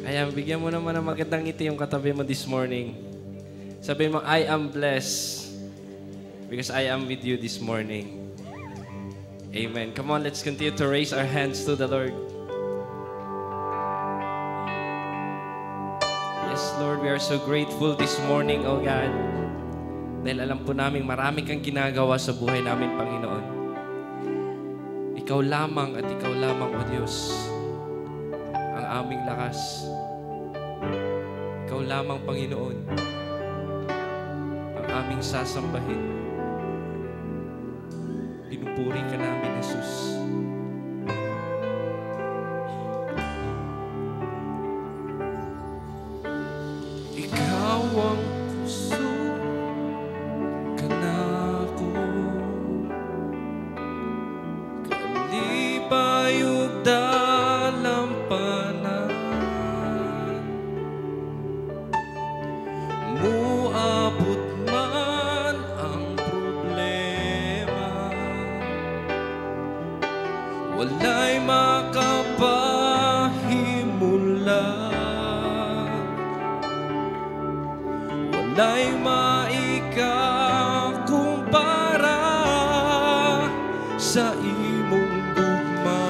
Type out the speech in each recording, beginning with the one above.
Ayan, bigyan mo naman ng magandang ngiti yung katabi mo this morning. Sabihin mo, I am blessed because I am with you this morning. Amen. Come on, let's continue to raise our hands to the Lord. Yes, Lord, we are so grateful this morning, oh God. Dahil alam po namin marami kang ginagawa sa buhay namin, Panginoon. Ikaw lamang at ikaw lamang, O Diyos, ang aming lakas. Ikaw lamang, Panginoon, ang aming sasambahin. Pinupuri ka namin, Jesus. Ikaw ang puso ka na ko, kalipayog dalampanan, muabot man ang problema, walay makapahimulan, walay maikakumpara sa imong gugma.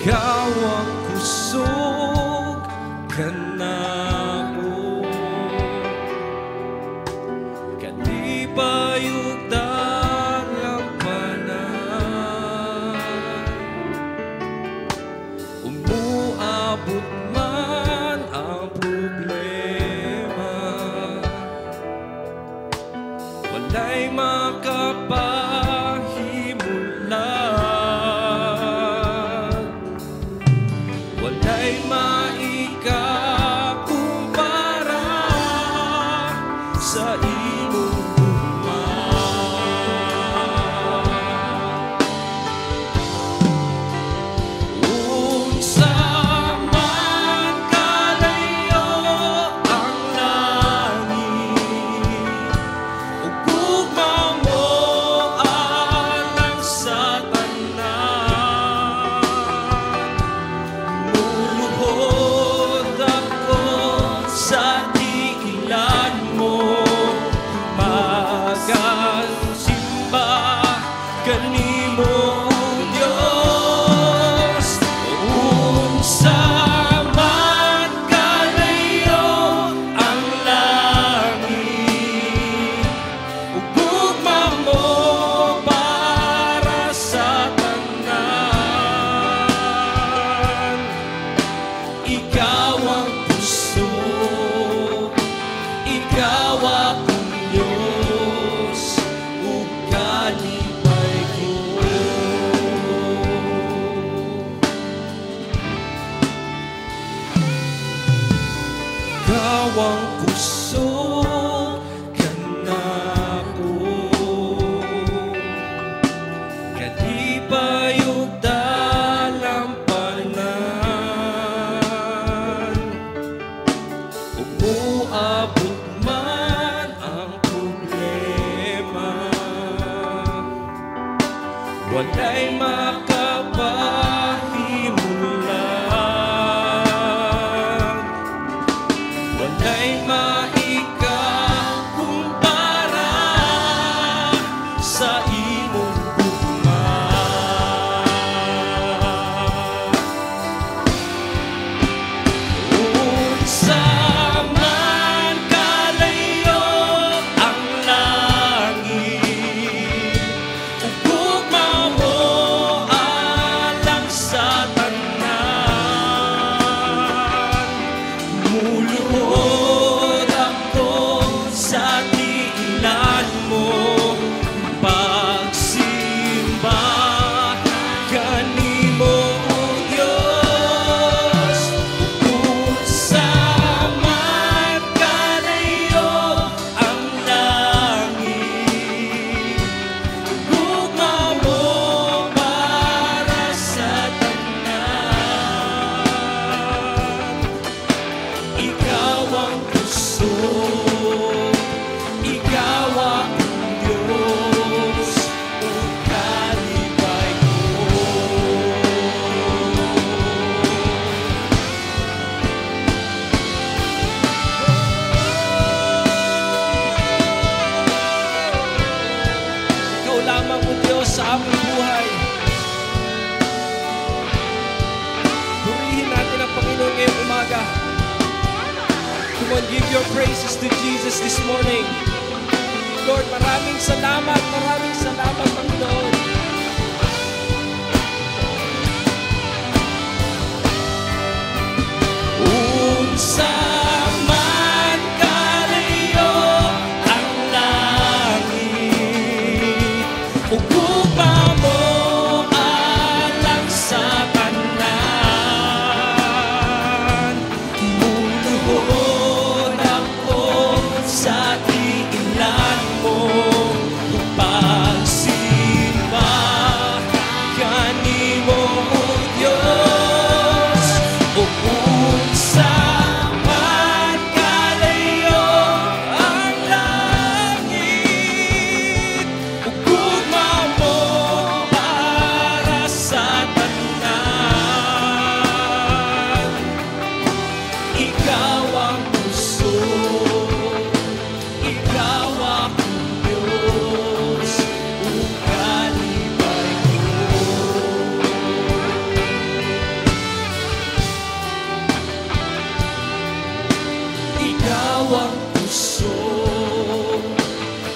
Ikaw ang kusog ka na ko, kalipayog dalampanan, umuabot man ang problema, walay makapahimulan, walay maikakumpara sa imong gugma. Unsa man kalayo ang langit, ug gugma mo alang sa tanan. Luluhod ako sa tiilan mo, magsimba kanimo, Diyos. Unsa man kalayo ang langit, ug gugma mo para sa tanan. Ikaw ang puso, ikaw ang Diyos, ug kalipay ko. Ikaw ang puso ka na ko, kalipayog dalampanan, umuabot man ang problema, walay makapahimulan, walay maikakumpara sa imong gugma. Unsa man kalayo ang langit, ug gugma mo alang sa tanan. Muluhod ako sa tiilan mo, pagsimba lamang o Diyos sa aming buhay. Purihin natin ang Panginoon ngayong umaga. Come on, give your praises to Jesus this morning. Lord, maraming salamat, Panginoon. Unsa man kalayo ang langit, ugma mo alang sa tanan. Muluhod ako sa tiilan mo, pagsimba kanimo o Diyos. Unsa man kalayo ang langit, ugma mo para sa tanan. Ikaw ang puso, ikaw ang Diyos, ugalibay ko. Ikaw ang puso,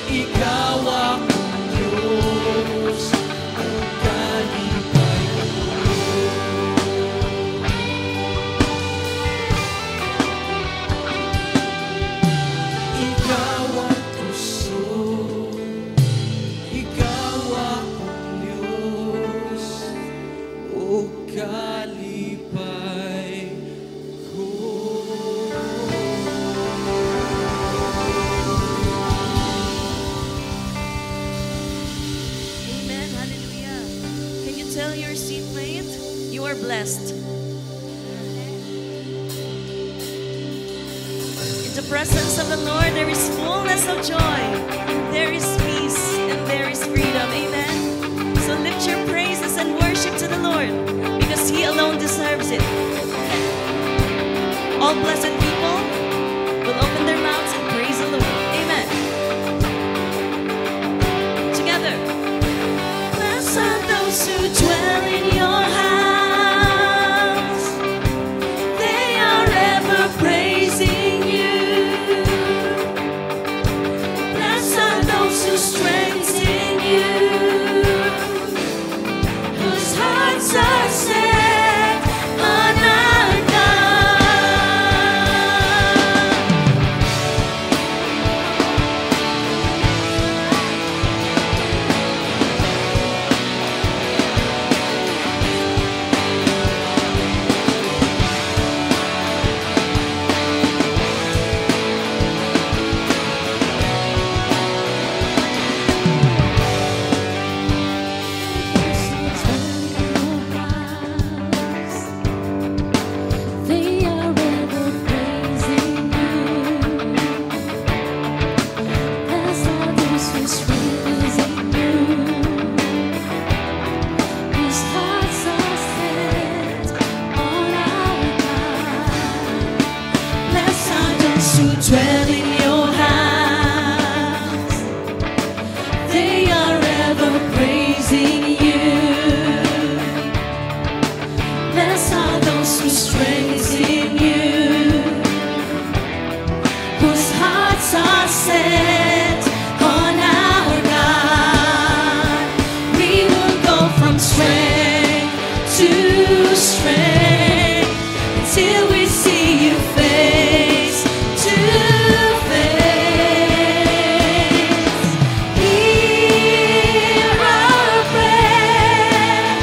ikaw ang Diyos, ugalibay ko. Ikaw ang puso, ikaw ang Diyos, ugalibay ko. Amen. Hallelujah. Can you tell your seatmate you are blessed? In the presence of the Lord, there is fullness of joy. There is peace and there is freedom. Amen. So lift your praises and worship to the Lord because He alone deserves it. All blessed people will open their mouths and praise the Lord. Amen. Together. Blessed are those who dwell in your house. They are ever praising you. Blessed are those who strengthen you, whose hearts are set on our dwell in your house. They are ever praising you. Blessed are those who strengthen you, whose hearts are set on our God. We will go from strength to strength until we see you face to face. Hear our prayer,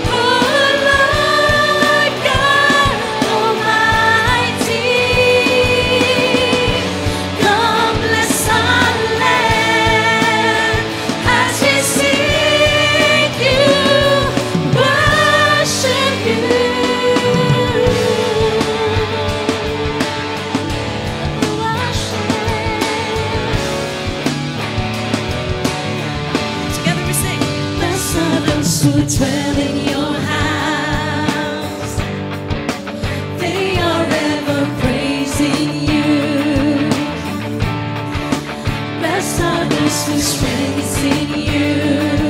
oh Lord God Almighty. Come bless our land as we seek you, worship you. Together we sing. Blessed are those who dwell in your house. They are ever praising you. Blessed are those who strengthen you,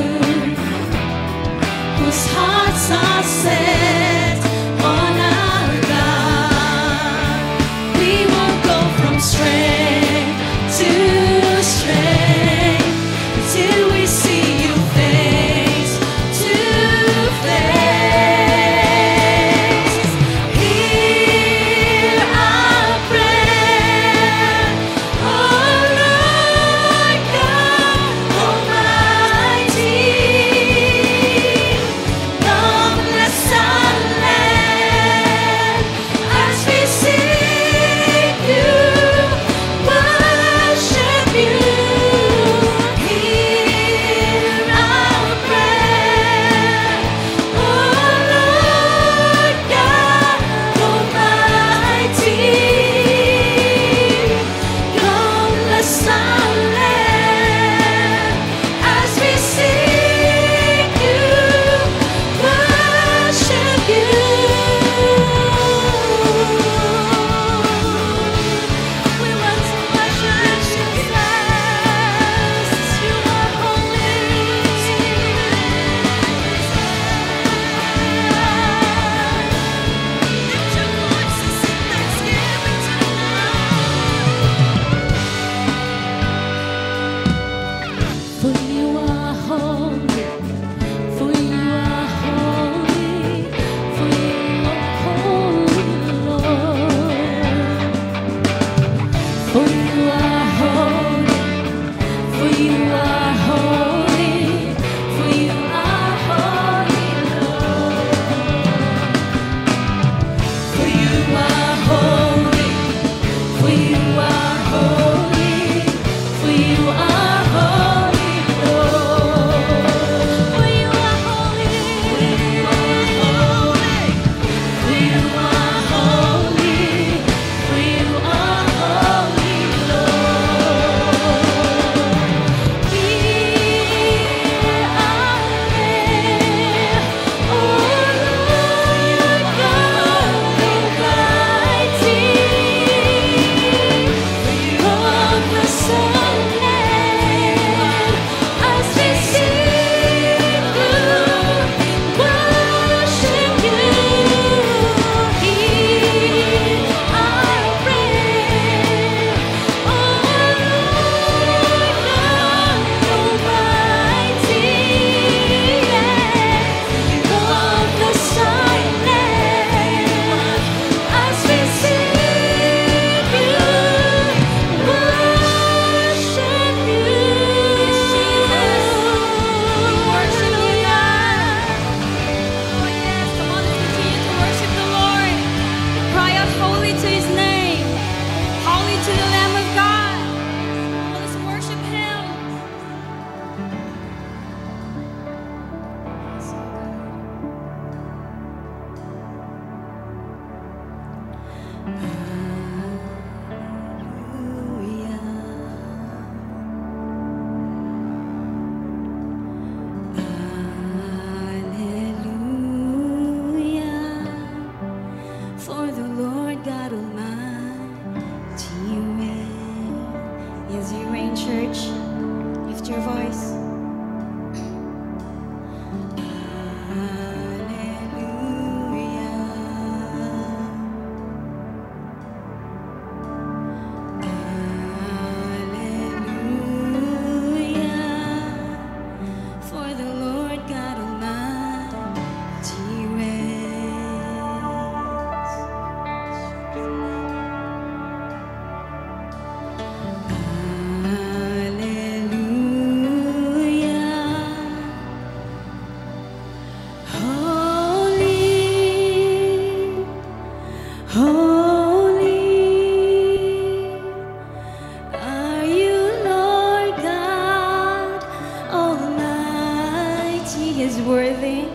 is worthy.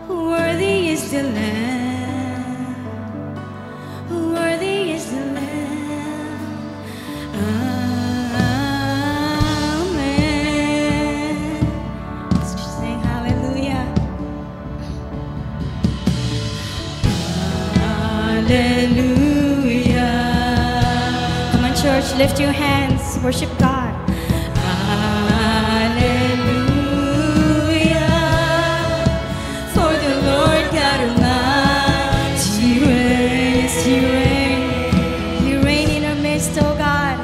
Worthy is the Lamb. Worthy is the Lamb. Amen. Let's just sing hallelujah. Hallelujah. Come on, church, lift your hands. Worship God. Hallelujah. For the Lord God Almighty reigns. He reigns. You reign in our midst, oh God.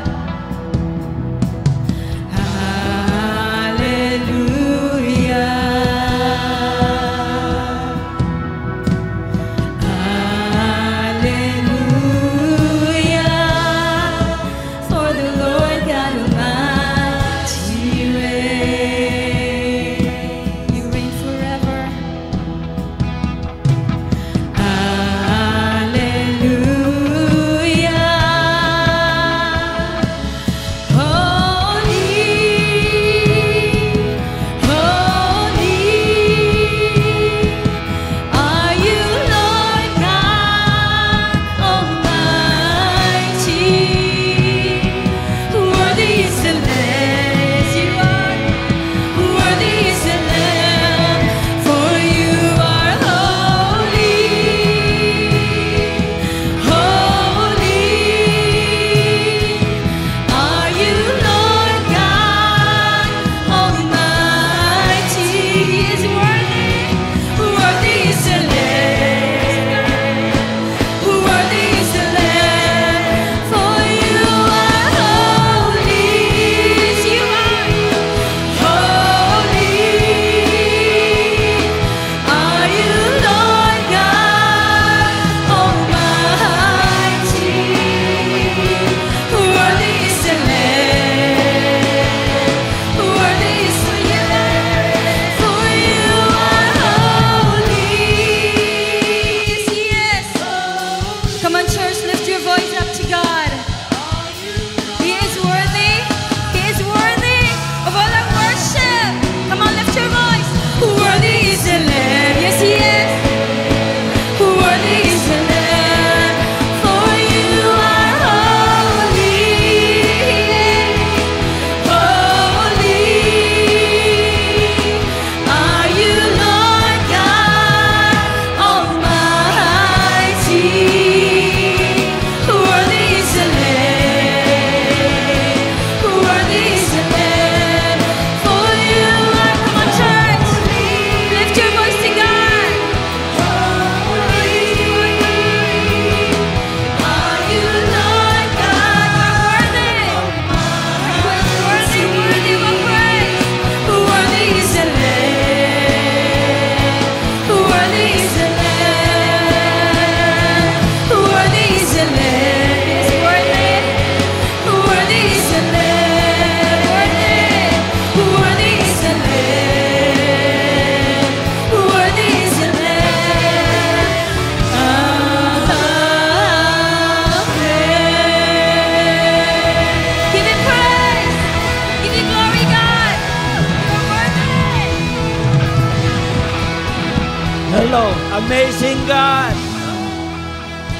Hello, amazing God,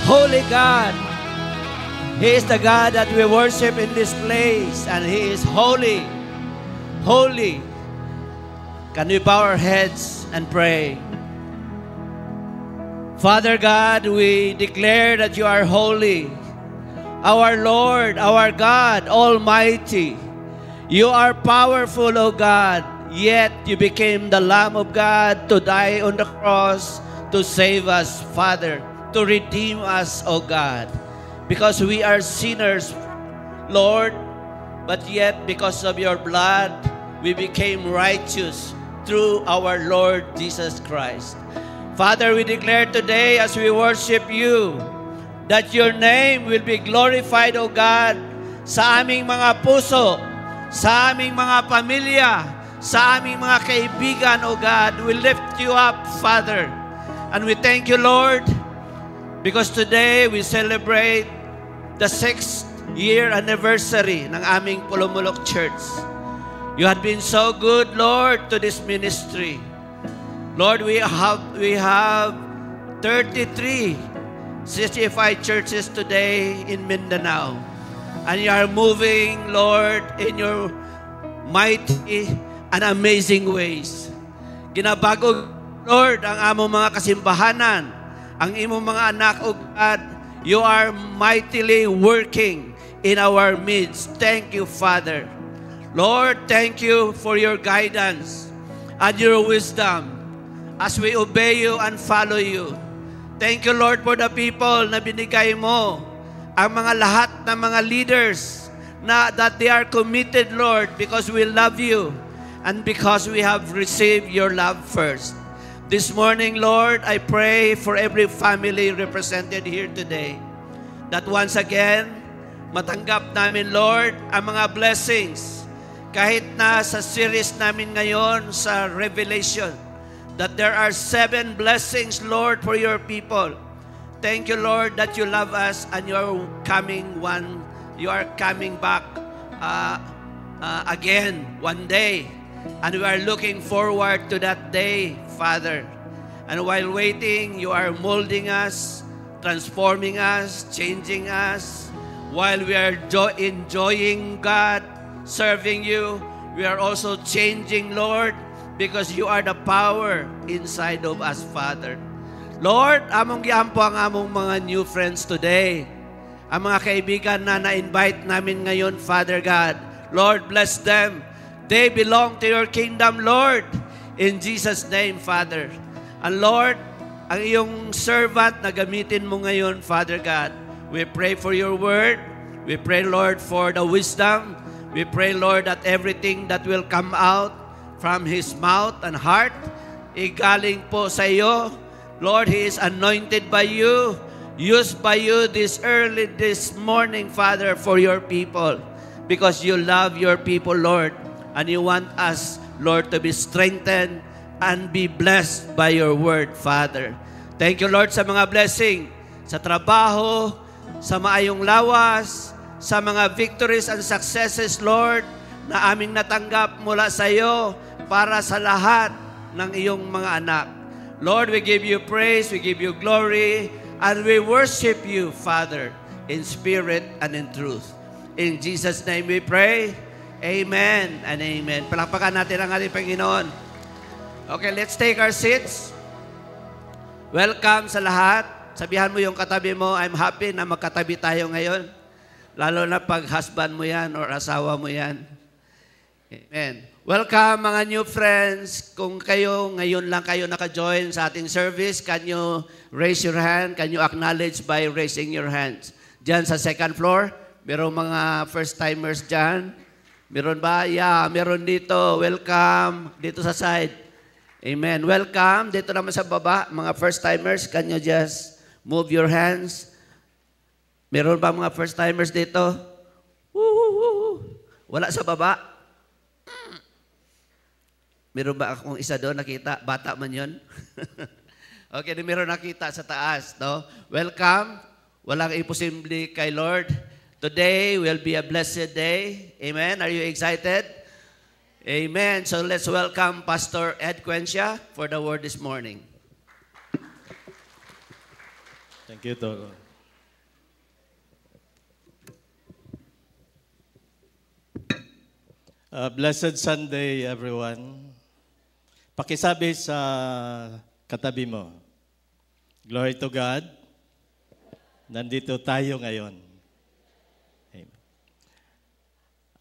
holy God. He is the God that we worship in this place, and He is holy, holy. Can we bow our heads and pray? Father God, we declare that you are holy, our Lord, our God, Almighty. You are powerful, O God. Yet you became the Lamb of God to die on the cross to save us, Father, to redeem us, O God. Because we are sinners, Lord, but yet because of your blood, we became righteous through our Lord Jesus Christ. Father, we declare today as we worship you, that your name will be glorified, O God, sa aming mga puso, sa aming mga pamilya, sa aming mga kaibigan, O God. We lift you up, Father. And we thank you, Lord, because today we celebrate the 6th year anniversary ng aming Pulumulok Church. You have been so good, Lord, to this ministry. Lord, we have 33 CCFI churches today in Mindanao. And you are moving, Lord, in your mighty and amazing ways. Ginabago, Lord, ang among mga kasimbahanan, ang imong mga anak, O God, you are mightily working in our midst. Thank you, Father. Lord, thank you for your guidance and your wisdom as we obey you and follow you. Thank you, Lord, for the people na binigay mo, ang mga lahat ng mga leaders na that they are committed, Lord, because we love you and because we have received your love first. This morning, Lord, I pray for every family represented here today that once again, matanggap namin, Lord, ang mga blessings kahit na sa series namin ngayon sa Revelation, that there are 7 blessings, Lord, for your people. Thank you, Lord, that you love us and you are coming back again one day. And we are looking forward to that day, Father. And while waiting, you are molding us, transforming us, changing us. While we are enjoying God, serving you, we are also changing, Lord, because you are the power inside of us, Father. Lord, among giampo ang among mga new friends today. Ang mga kaibigan na na-invite namin ngayon, Father God. Lord, bless them. They belong to your kingdom, Lord. In Jesus' name, Father. And Lord, ang iyong servant na gamitin mo ngayon, Father God. We pray for your word. We pray, Lord, for the wisdom. We pray, Lord, that everything that will come out from his mouth and heart, igaling po sa iyo. Lord, he is anointed by you, used by you this morning, Father, for your people. Because you love your people, Lord. And you want us, Lord, to be strengthened and be blessed by your word, Father. Thank you, Lord, sa mga blessing, sa trabaho, sa maayong lawas, sa mga victories and successes, Lord, na aming natanggap mula sa iyo para sa lahat ng iyong mga anak. Lord, we give you praise, we give you glory, and we worship you, Father, in spirit and in truth. In Jesus' name we pray. Amen and amen. Palakpakan natin ang ating Panginoon. Okay, let's take our seats. Welcome sa lahat. Sabihan mo yung katabi mo, I'm happy na magkatabi tayo ngayon. Lalo na pag husband mo yan or asawa mo yan. Amen. Welcome mga new friends. Kung kayo, ngayon lang kayo naka-join sa ating service, can you raise your hand? Can you acknowledge by raising your hands? Diyan sa second floor, merong mga first-timers dyan. Meron ba? Yeah, meron dito. Welcome. Dito sa side. Amen. Welcome. Dito naman sa baba, mga first-timers, can you just move your hands? Meron ba mga first-timers dito? Woo! Wala sa baba? Meron ba akong isa doon nakita? Bata man yun? Okay, meron nakita sa taas. No? Welcome. Walang imposible kay Lord. Today will be a blessed day. Amen. Are you excited? Amen. So let's welcome Pastor Ed Quencia for the word this morning. Thank you, Toro. Blessed Sunday, everyone. Pakisabi sa katabi mo, glory to God, nandito tayo ngayon. Amen.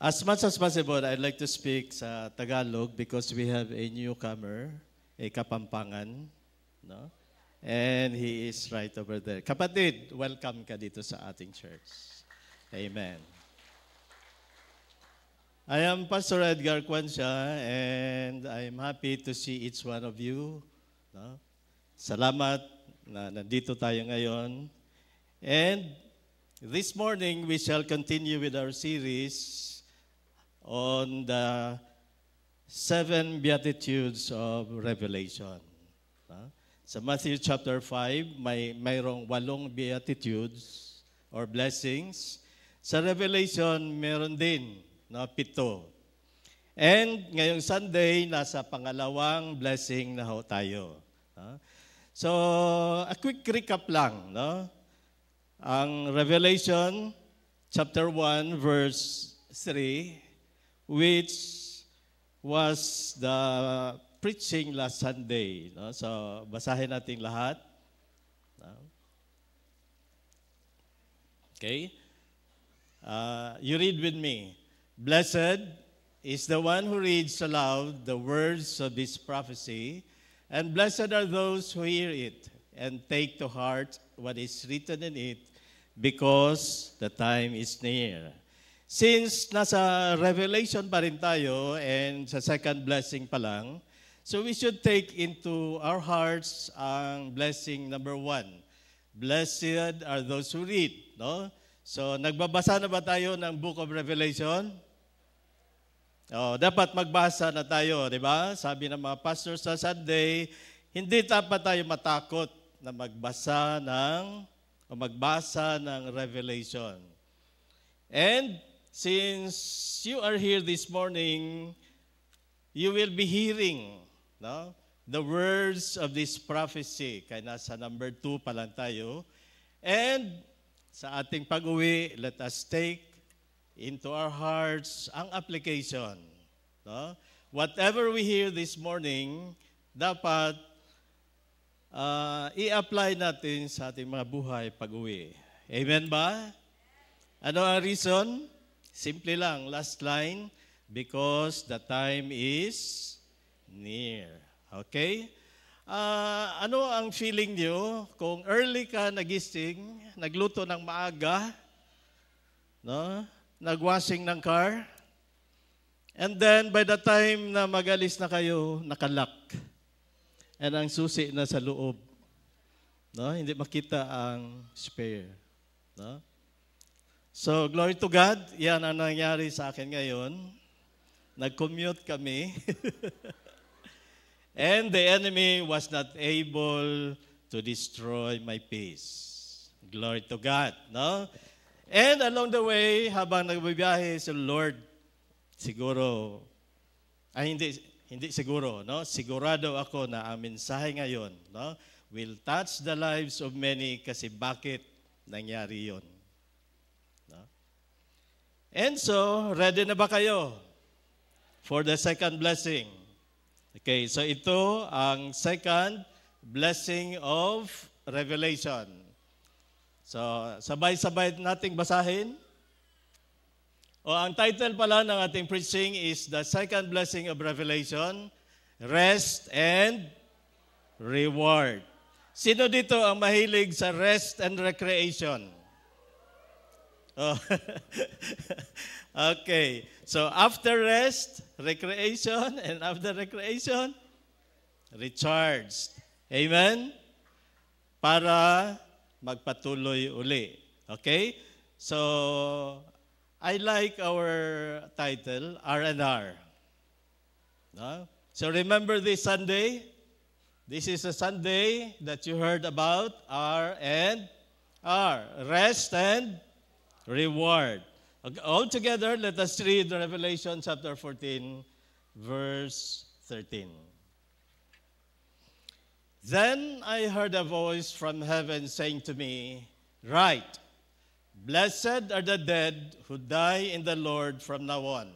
As much as possible, I'd like to speak sa Tagalog because we have a newcomer, a Kapampangan, no? And he is right over there. Kapatid, welcome ka dito sa ating church. Amen. I am Pastor Edgar Quencia, and I'm happy to see each one of you. No? Salamat na nandito tayo ngayon. And this morning, we shall continue with our series on the 7 Beatitudes of Revelation. No? Sa Matthew chapter 5, mayroong 8 Beatitudes or blessings. Sa Revelation, meron din. No, 7. And ngayong Sunday, nasa pangalawang blessing na ho tayo. No? So, a quick recap lang. No? Ang Revelation chapter 1 verse 3, which was the preaching last Sunday. No? So, basahin natin lahat. No? Okay? You read with me. Blessed is the one who reads aloud the words of this prophecy, and blessed are those who hear it and take to heart what is written in it, because the time is near. Since nasa Revelation pa rin tayo and sa second blessing pa lang, so we should take into our hearts ang blessing number 1. Blessed are those who read. No? So nagbabasa na ba tayo ng Book of Revelation? Oh, dapat magbasa na tayo, di ba? Sabi ng mga pastors sa Sunday, hindi dapat tayo matakot na magbasa ng Revelation. And since you are here this morning, you will be hearing, no, the words of this prophecy. Kaya nasa number 2 pa lang tayo. And sa ating pag-uwi, let us take into our hearts ang application. No? Whatever we hear this morning, dapat i-apply natin sa ating mga buhay pag-uwi. Amen ba? Ano ang reason? Simple lang, last line, because the time is near. Okay? Ano ang feeling nyo kung early ka nagising, nagluto ng maaga, no? Nagwashing ng car, and then by the time na magalis na kayo, nakalock. And ang susi na sa loob. No? Hindi makita ang spare. No? So, glory to God. Yan ang nangyari sa akin ngayon. Nag-commute kami. And the enemy was not able to destroy my peace. Glory to God. No? And along the way, habang nagbibiyahe sa Lord, siguro, hindi siguro, no? Sigurado ako na ang mensahe ngayon, no, will touch the lives of many kasi bakit nangyari yon. No? And so, ready na ba kayo for the second blessing? Okay, so ito ang second blessing of Revelation. So, sabay-sabay nating basahin. Ang title pala ng ating preaching is The Second Blessing of Revelation, Rest and Reward. Sino dito ang mahilig sa rest and recreation? Oh. Okay. So, after rest, recreation, and after recreation, recharged. Amen? Para magpatuloy uli. Okay? So, I like our title, R&R. No? So, remember this Sunday? This is a Sunday that you heard about R&R. Rest and reward. All together, let us read Revelation chapter 14, verse 13. Then I heard a voice from heaven saying to me, Write, blessed are the dead who die in the Lord from now on.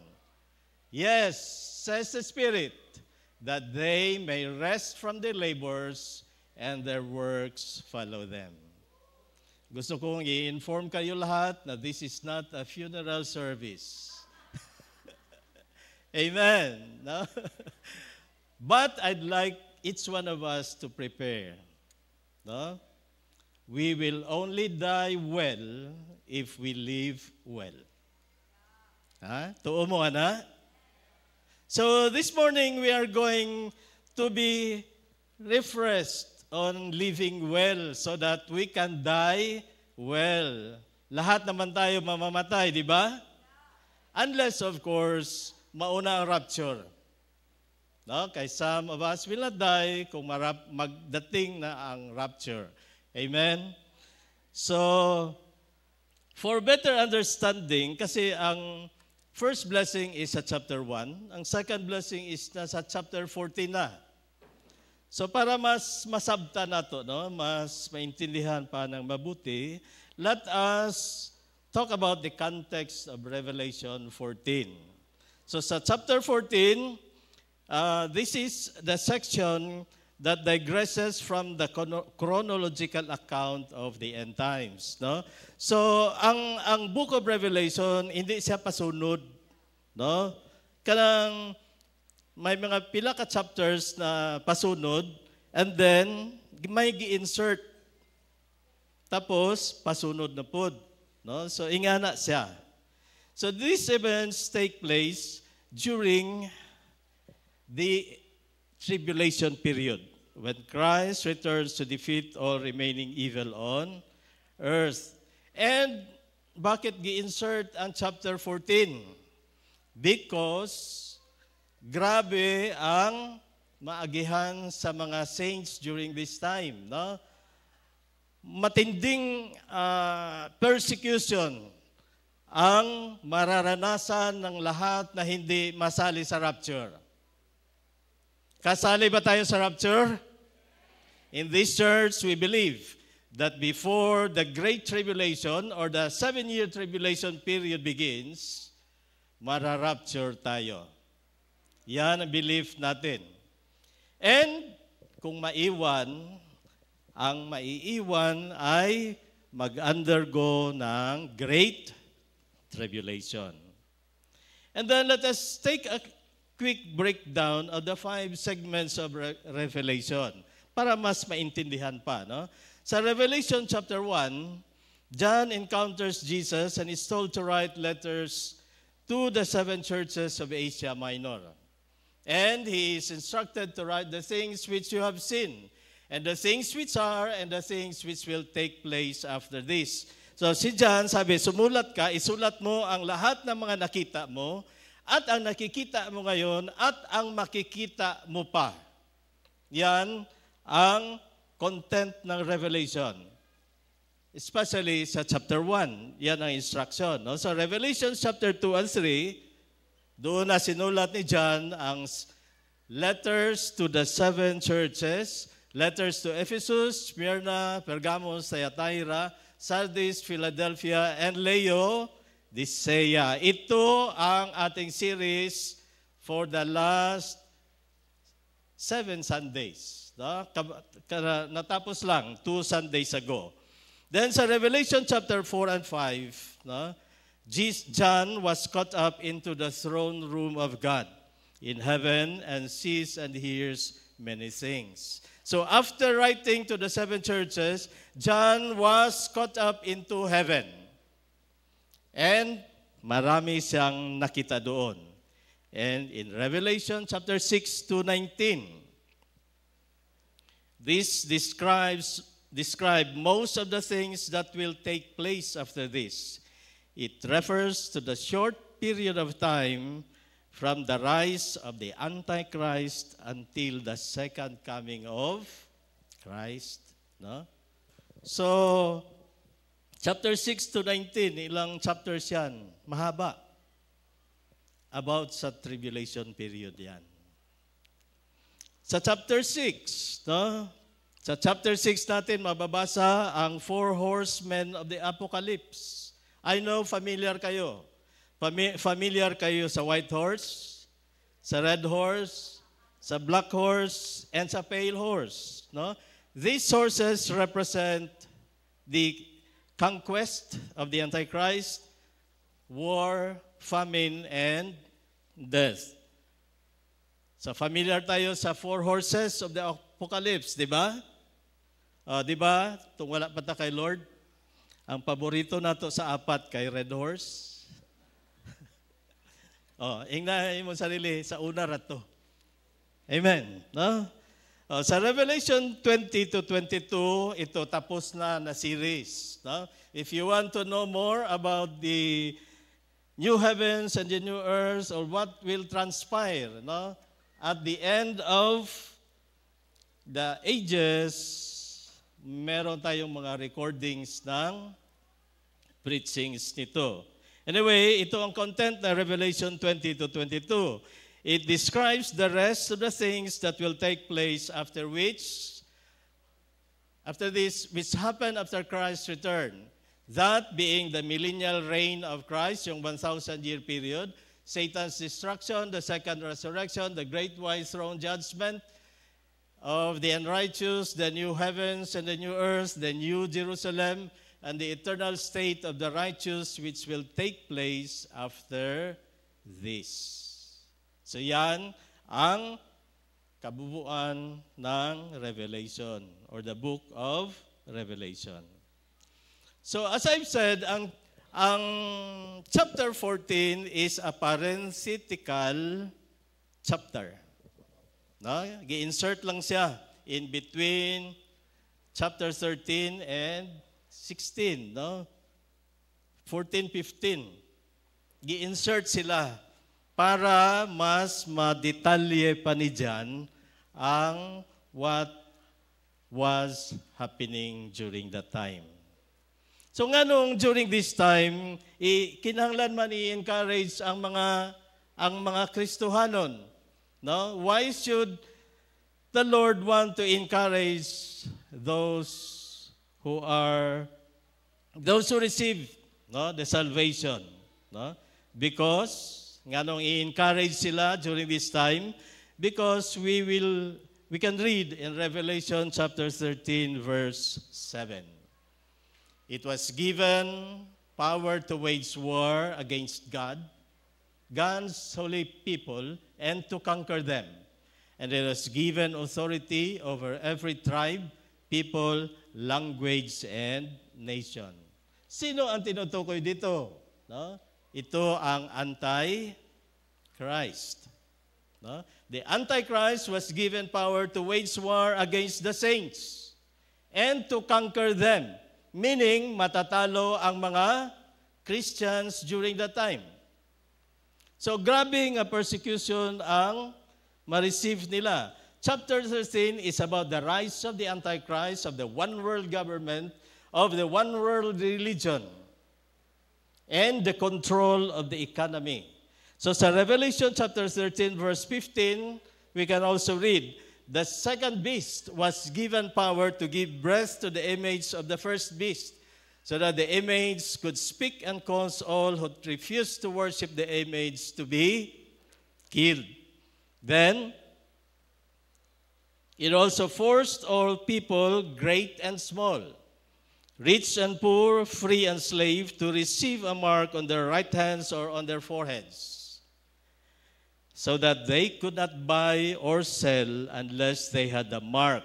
Yes, says the Spirit, that they may rest from their labors and their works follow them. Gusto kong i-inform kayo lahat na this is not a funeral service. Amen. No? But I'd like each one of us to prepare. No? We will only die well if we live well. Tuo mo, ana? So this morning we are going to be refreshed on living well so that we can die well. Lahat naman tayo mamamatay, di ba? Unless, of course, mauna ang rapture. No? Kaya some of us will not die kung magdating na ang rapture. Amen? So, for better understanding, kasi ang first blessing is sa chapter 1. Ang second blessing is nasa chapter 14 na. So para mas masabta nato, no, mas maintindihan pa ng mabuti, let us talk about the context of Revelation 14. So sa chapter 14, this is the section that digresses from the chronological account of the end times, no? So ang book of Revelation hindi siya pasunod, no? Kanang may mga pila ka chapters na pasunod, and then may gi-insert. Tapos pasunod na pod, no? So ingana siya. So these events take place during the tribulation period, when Christ returns to defeat all remaining evil on earth. And bakit gi-insert ang chapter 14? Because grabe ang maagihan sa mga saints during this time, no? Matinding persecution ang mararanasan ng lahat na hindi masali sa rapture. Kasali ba tayo sa rapture? In this church, we believe that before the Great Tribulation or the 7-year tribulation period begins, mararapture tayo. Yan ang belief natin. And kung maiwan, ang maiiwan ay mag-undergo ng Great Tribulation. And then let us take a quick breakdown of the 5 segments of Revelation para mas maintindihan pa, no? Sa Revelation chapter 1, John encounters Jesus and is told to write letters to the 7 churches of Asia Minor. And he is instructed to write the things which you have seen, and the things which are, and the things which will take place after this. So si John sabi, sumulat ka, isulat mo ang lahat ng mga nakita mo, at ang nakikita mo ngayon, at ang makikita mo pa. Yan ang content ng Revelation. Especially sa chapter 1, yan ang instruction. No? So Revelation chapter 2 and 3, doon na sinulat ni John ang letters to the 7 churches, letters to Ephesus, Smyrna, Pergamos, Thyatira, Sardis, Philadelphia, and Laodicea. Ito ang ating series for the last 7 Sundays. No? Natapos lang 2 Sundays ago. Then sa Revelation chapter 4 and 5, no? John was caught up into the throne room of God in heaven and sees and hears many things. So after writing to the 7 churches, John was caught up into heaven. And marami siyang nakita doon. And in Revelation chapter 6 to 19, this describe most of the things that will take place after this. It refers to the short period of time from the rise of the Antichrist until the second coming of Christ. No? So, chapter 6 to 19, ilang chapters yan? Mahaba. About sa tribulation period yan. Sa chapter 6, no? Sa chapter 6 natin, mababasa ang 4 horsemen of the Apocalypse. I know familiar kayo. Familiar kayo sa white horse, sa red horse, sa black horse, and sa pale horse. No? These horses represent the conquest of the Antichrist, war, famine, and death. So familiar tayo sa 4 horses of the Apocalypse, di ba? Di ba? Tung wala pa ta kay Lord. Ang paborito nato sa 4 kay red horse. Ingnahin mo sarili sa una rato. Amen. No? Sa Revelation 20 to 22, ito tapos na series. No? If you want to know more about the new heavens and the new earth or what will transpire, no? At the end of the ages, meron tayong mga recordings ng preachings nito. Anyway, ito ang content ng Revelation 20 to 22. It describes the rest of the things that will take place after this, which happened after Christ's return. That being the millennial reign of Christ, yung 1,000-year period, Satan's destruction, the second resurrection, the great white throne judgment of the unrighteous, the new heavens and the new earth, the new Jerusalem, and the eternal state of the righteous, which will take place after this. So yan ang kabubuan ng Revelation or the book of Revelation. So as I've said, ang chapter 14 is a parenthetical chapter. No? Gi-insert lang siya in between chapter 13 and 16, no? 14, 15. Gi-insert sila para mas madetalye pa ni John ang what was happening during that time. So nganong during this time, kinahanglan man i-encourage ang mga Kristohanon. No? Why should the Lord want to encourage those who receive, no, the salvation? No? Because nganong i-encourage sila during this time? Because we can read in Revelation chapter 13 verse 7. It was given power to wage war against God's holy people, and to conquer them. And it was given authority over every tribe, people, language, and nation. Sino ang tinutukoy dito? No? Ito ang Antichrist. No? The Antichrist was given power to wage war against the saints and to conquer them, meaning matatalo ang mga Christians during that time. So grabe nga persecution ang ma-receive nila. Chapter 13 is about the rise of the Antichrist, of the one world government, of the one world religion, and the control of the economy. So sa Revelation chapter 13 verse 15, we can also read, the second beast was given power to give breath to the image of the first beast, so that the image could speak and cause all who refused to worship the image to be killed. Then, it also forced all people, great and small, rich and poor, free and slave, to receive a mark on their right hands or on their foreheads, so that they could not buy or sell unless they had the mark,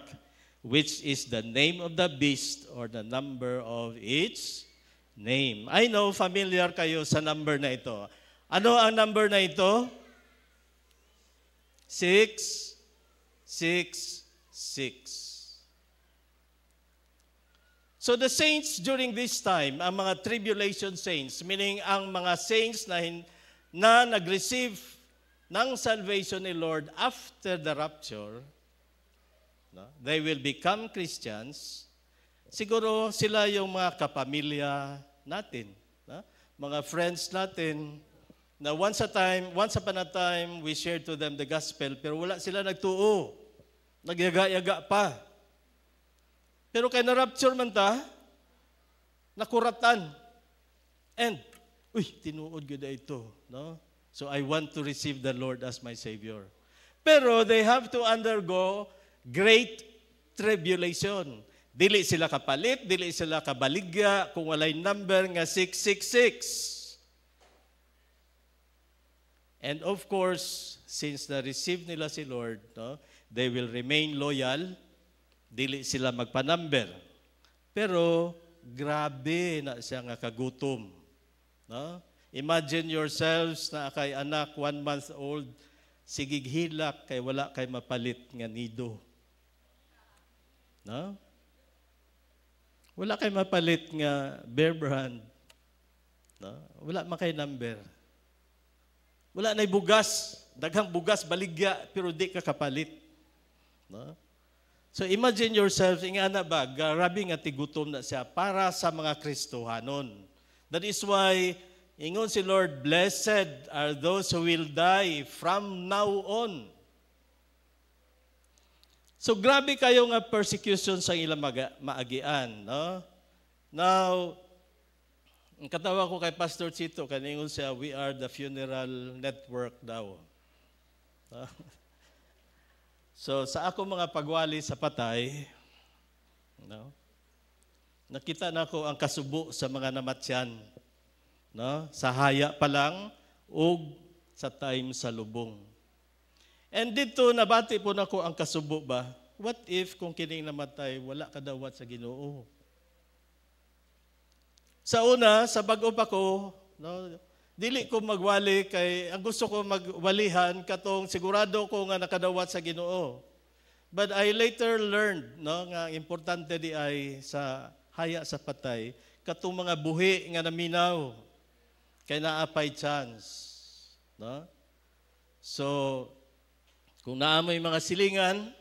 which is the name of the beast or the number of its name. I know, familiar kayo sa number na ito. Ano ang number na ito? 666. So the saints during this time, ang mga tribulation saints, meaning ang mga saints na nag-receive ng salvation ni Lord after the rapture, no, they will become Christians. Siguro sila yung mga kapamilya natin, no? Mga friends natin, na once upon a time, we shared to them the gospel, pero wala sila nagtuo. Nagyaga-yaga pa. Pero kay na-rapture man ta, nakuratan. And, tinuod ko na ito. No? So I want to receive the Lord as my Savior. Pero they have to undergo great tribulation. Dili sila kapalit, dili sila kabaligya, kung walay number nga 666. And of course, since na-receive nila si Lord, no, they will remain loyal, dili sila magpa-number. Pero grabe na siya nga kagutom. No? Imagine yourselves na kay anak 1 month old, sigig hilak kay wala kay mapalit nga nido. No? Wala kay mapalit nga bear brand. No? Wala man kay number. Wala na'y bugas, daghang bugas baligya pero di ka kapalit. No? So imagine yourself, ingana ba, grabe nga tigutom na siya para sa mga Kristohanon. That is why Ingon si Lord, blessed are those who will die from now on. So grabe kayo nga persecution sa ilang maagian. No? Now, ang katawa ko kay Pastor Chito, kaningon siya, we are the funeral network daw. So sa ako mga pagwali sa patay, no? Nakita na ko ang kasubo sa mga namatyan. No? Sa haya pa lang, ug sa time sa lubong. And dito, nabati po na ko ang kasubo ba? What if kung kining namatay, wala kadawat sa Ginoo? Sa una, sa bag-o pa ko, no, dili ko magwali kay ang gusto ko magwalihan katong sigurado ko nga nakadawat sa Ginoo. But I later learned, no, nga importante di ay sa haya sa patay katong mga buhi nga naminaw kay naapay chance, no? So kung naamoy mga silingan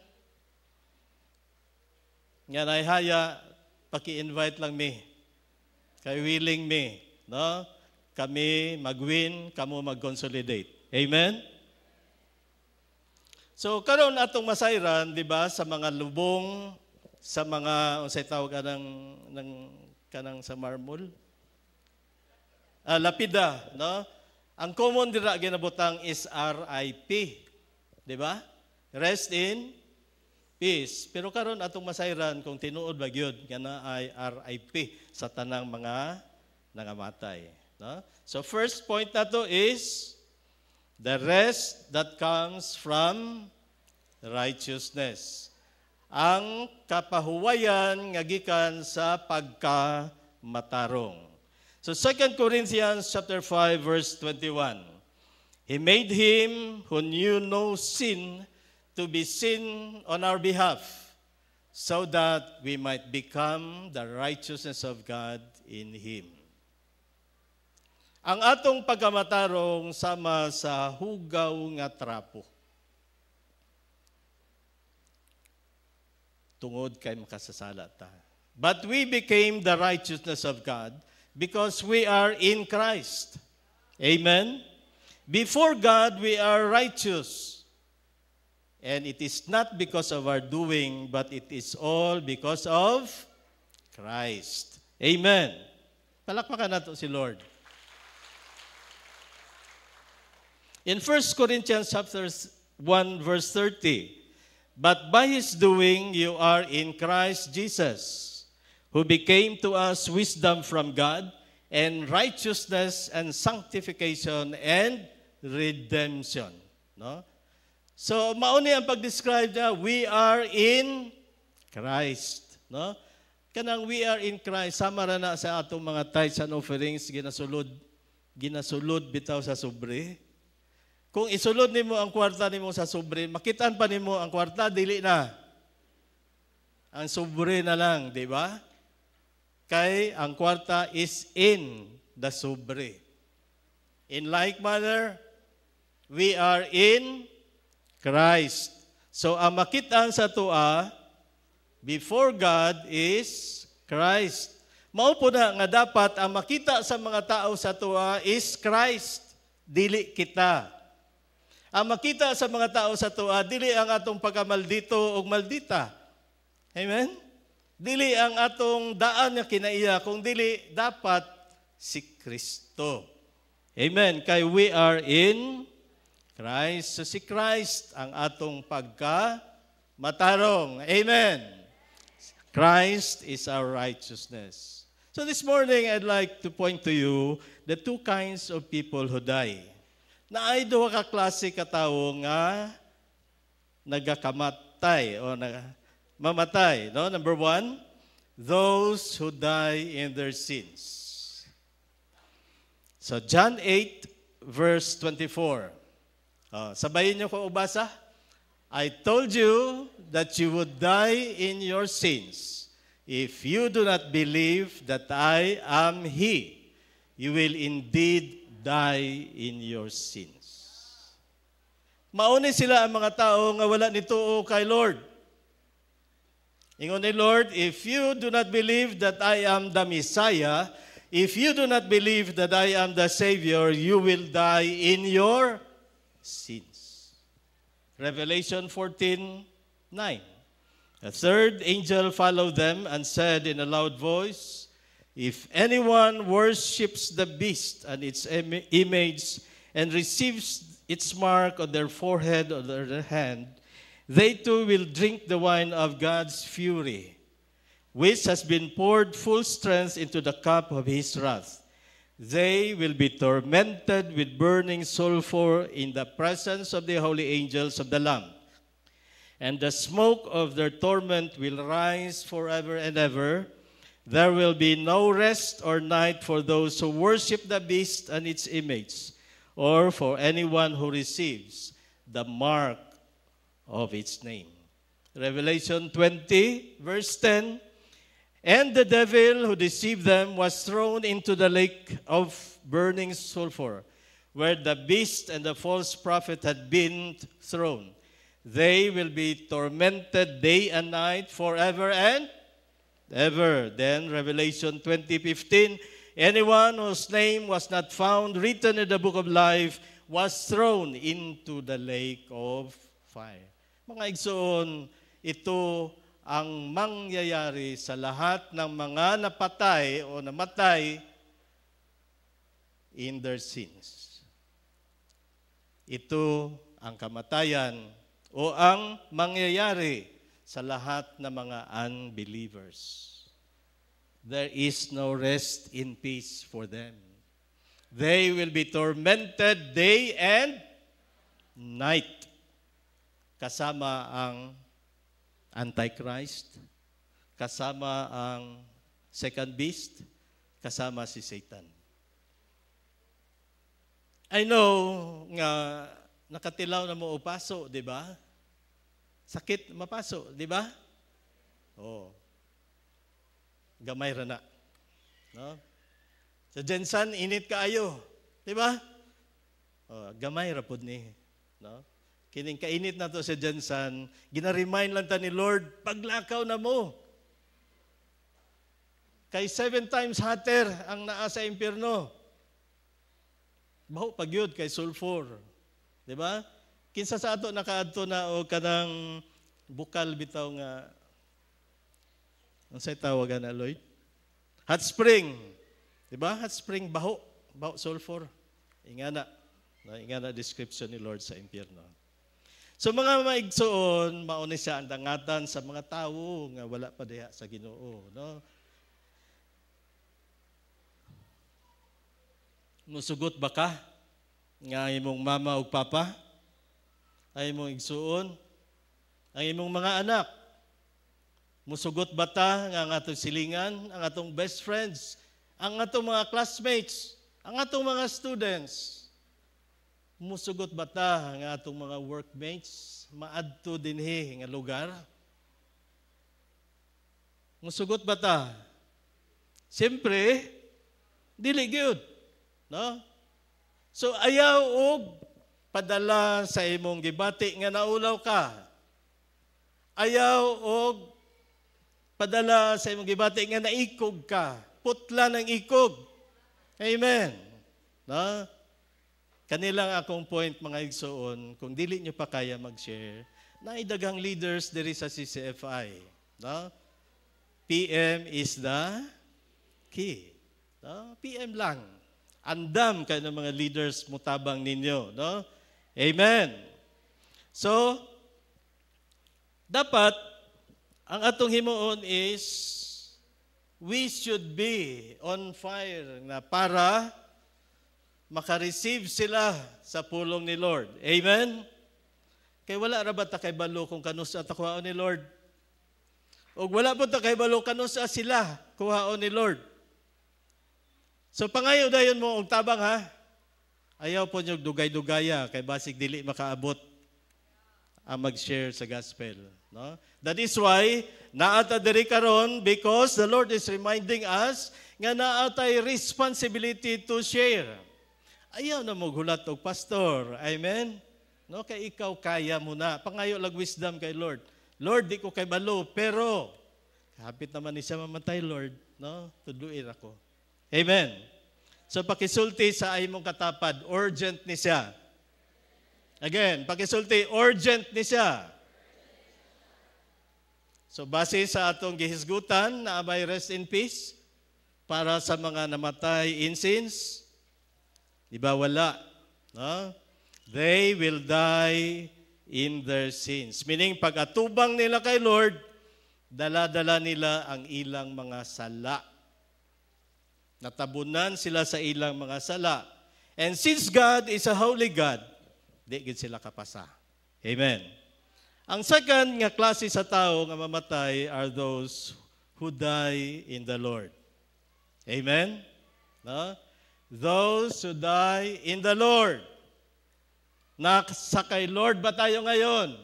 nga naihaya, paki-invite lang me. Kay willing me, no? Kami mag-win, kamo mag-consolidate. Amen? So karon atong masayran, di ba, sa mga lubong, sa mga unsay tawag kanang sa marmol? Lapida, no? Ang common dira ginabutang is RIP. Di ba? Rest in peace. Pero karon atong masayran kung tinuod ba gyud kana ay RIP sa tanang mga nangamatay, no? So first point nato is the rest that comes from righteousness. Ang kapahuwayan nga gikan sa pagkamatarong. So 2 Corinthians chapter 5 verse 21. He made him who knew no sin to be sin on our behalf, so that we might become the righteousness of God in him. Ang atong pagkamatarong sama sa hugaw nga trapo. Tungod kay makasasala ta. But we became the righteousness of God because we are in Christ. Amen? Before God, we are righteous. And it is not because of our doing, but it is all because of Christ. Amen. Palakpakan nato si Lord. In 1 Corinthians chapter 1 verse 30, but by his doing you are in Christ Jesus, who became to us wisdom from God, and righteousness and sanctification and redemption. No? So, mauni ang pag-describe niya, we are in Christ. No? Kanang we are in Christ, sama na sa atong mga tithes and offerings, ginasulod bitaw sa sobre. Kung isulod nimo ang kwarta nimo sa sobre, makitaan pa nimo ang kwarta, dili na. Ang sobre na lang, di ba? Kay ang kwarta is in the sobre. In like manner, we are in Christ. So, ang makitaan sa tua, before God is Christ. Mao po na nga dapat ang makita sa mga tao sa tua is Christ, dili kita. Ang makita sa mga tao sa tua, dili ang atong pagkamaldito o maldita. Amen? Dili ang atong daan nga kinaiya, kung dili dapat si Kristo. Amen. Kay we are in Christ. So si Christ ang atong pagkamatarong. Amen. Christ is our righteousness. So this morning, I'd like to point to you the two kinds of people who die. Na ay duha ka klase ka tawo nga nagakamatay o mamatay. No? Number one, those who die in their sins. So John 8, verse 24. Sabayin niyo ko ubasa. I told you that you would die in your sins. If you do not believe that I am He, you will indeed die in your sins. Mauni sila ang mga tao nga wala nituo kay Lord. Ingon ni Lord, if you do not believe that I am the Messiah, if you do not believe that I am the Savior, you will die in your sins. Revelation 14:9. A third angel followed them and said in a loud voice, if anyone worships the beast and its image and receives its mark on their forehead or their hand, they too will drink the wine of God's fury, which has been poured full strength into the cup of his wrath. They will be tormented with burning sulfur in the presence of the holy angels of the Lamb. And the smoke of their torment will rise forever and ever. There will be no rest or night for those who worship the beast and its image, or for anyone who receives the mark of its name. Revelation 20, verse 10. And the devil who deceived them was thrown into the lake of burning sulfur, where the beast and the false prophet had been thrown. They will be tormented day and night forever and ever. Then Revelation 20:15, anyone whose name was not found written in the book of life was thrown into the lake of fire. Mga igsoon, ito ang mangyayari sa lahat ng mga napatay o namatay in their sins. Ito ang kamatayan o ang mangyayari sa lahat ng mga unbelievers. There is no rest in peace for them. They will be tormented day and night. Kasama ang Antichrist, kasama ang second beast, kasama si Satan. I know nga nakatilaw na mo o paso, di ba? Sakit mapaso, di ba? Oh. Gamay ra na. No? Sa Jensan, init kaayo, di ba? Oh, gamay ra pud ni, no? Kining kainit na to sa Jensan, gina-remind lang ta ni Lord, paglakaw na mo. Kay 7 times hotter ang naa sa impyerno. Baho pagyud kay sulfur. Di ba? Kinsa sa ato nakaadto na o kanang bukal bitaw nga ang say tawagan na Lloyd? Hot spring. Di ba? Hot spring baho sulfur. Ingana description ni Lord sa impyerno. So mga maigsoon, mauni siya ang dangatan sa mga tawo nga wala pa diha sa Ginoo, no? Musugot ba ka nga imong mama ug papa? Ay imong igsuon? Ang imong mga anak? Musugot ba ta nga ang atong silingan, ang atong best friends, ang atong mga classmates, ang atong mga students? Musugot ba ta nga atong mga workmates maadto dinhi nga lugar? Musugot ba ta? Siyempre, dili gyud, no? So ayaw og padala sa imong gibati nga naulaw ka. Ayaw og padala sa imong gibati nga naikog ka. Putla ng ikog. Amen. No? Kanilang akong point, mga igsoon, kung dili nyo pa kaya mag-share, naidagang leaders diri sa CCFI. No? PM is the key. No? PM lang. Andam kayo ng mga leaders mutabang ninyo. No? Amen. So, dapat, ang atong himuon is, we should be on fire na para makareceive sila sa pulong ni Lord. Amen? Kay wala ra ba ta kay balo kung kanusa ta kuhaon ni Lord? O wala po ta kay balo kanusa sila kuhaon ni Lord? So pangayo dayon mo og tabang ha. Ayaw po niyo dugay-dugaya kay basig dili makaabot ang mag-share sa gospel, no? That is why naata diri karon because the Lord is reminding us nga naatay responsibility to share. Ayaw na mo gulat og pastor. Amen? No, kay ikaw kaya mo na. Pangayo lag wisdom kay Lord. Lord, di ko kay balo, pero kapit naman ni siya mamatay, Lord, no? Tuduin ako. Amen. So pakisulti sa imong katapad, urgent ni siya. Again, pakisulti, urgent ni siya. So base sa atong gihisgutan na abay rest in peace para sa mga namatay in sins, di ba wala? No? They will die in their sins. Meaning, pag atubang nila kay Lord, dala-dala nila ang ilang mga sala. Natabunan sila sa ilang mga sala. And since God is a holy God, di gid sila kapasa. Amen. Ang second nga klase sa tao nga mamatay are those who die in the Lord. Amen? No? Those who die in the Lord. Nasa kay Lord ba tayo ngayon?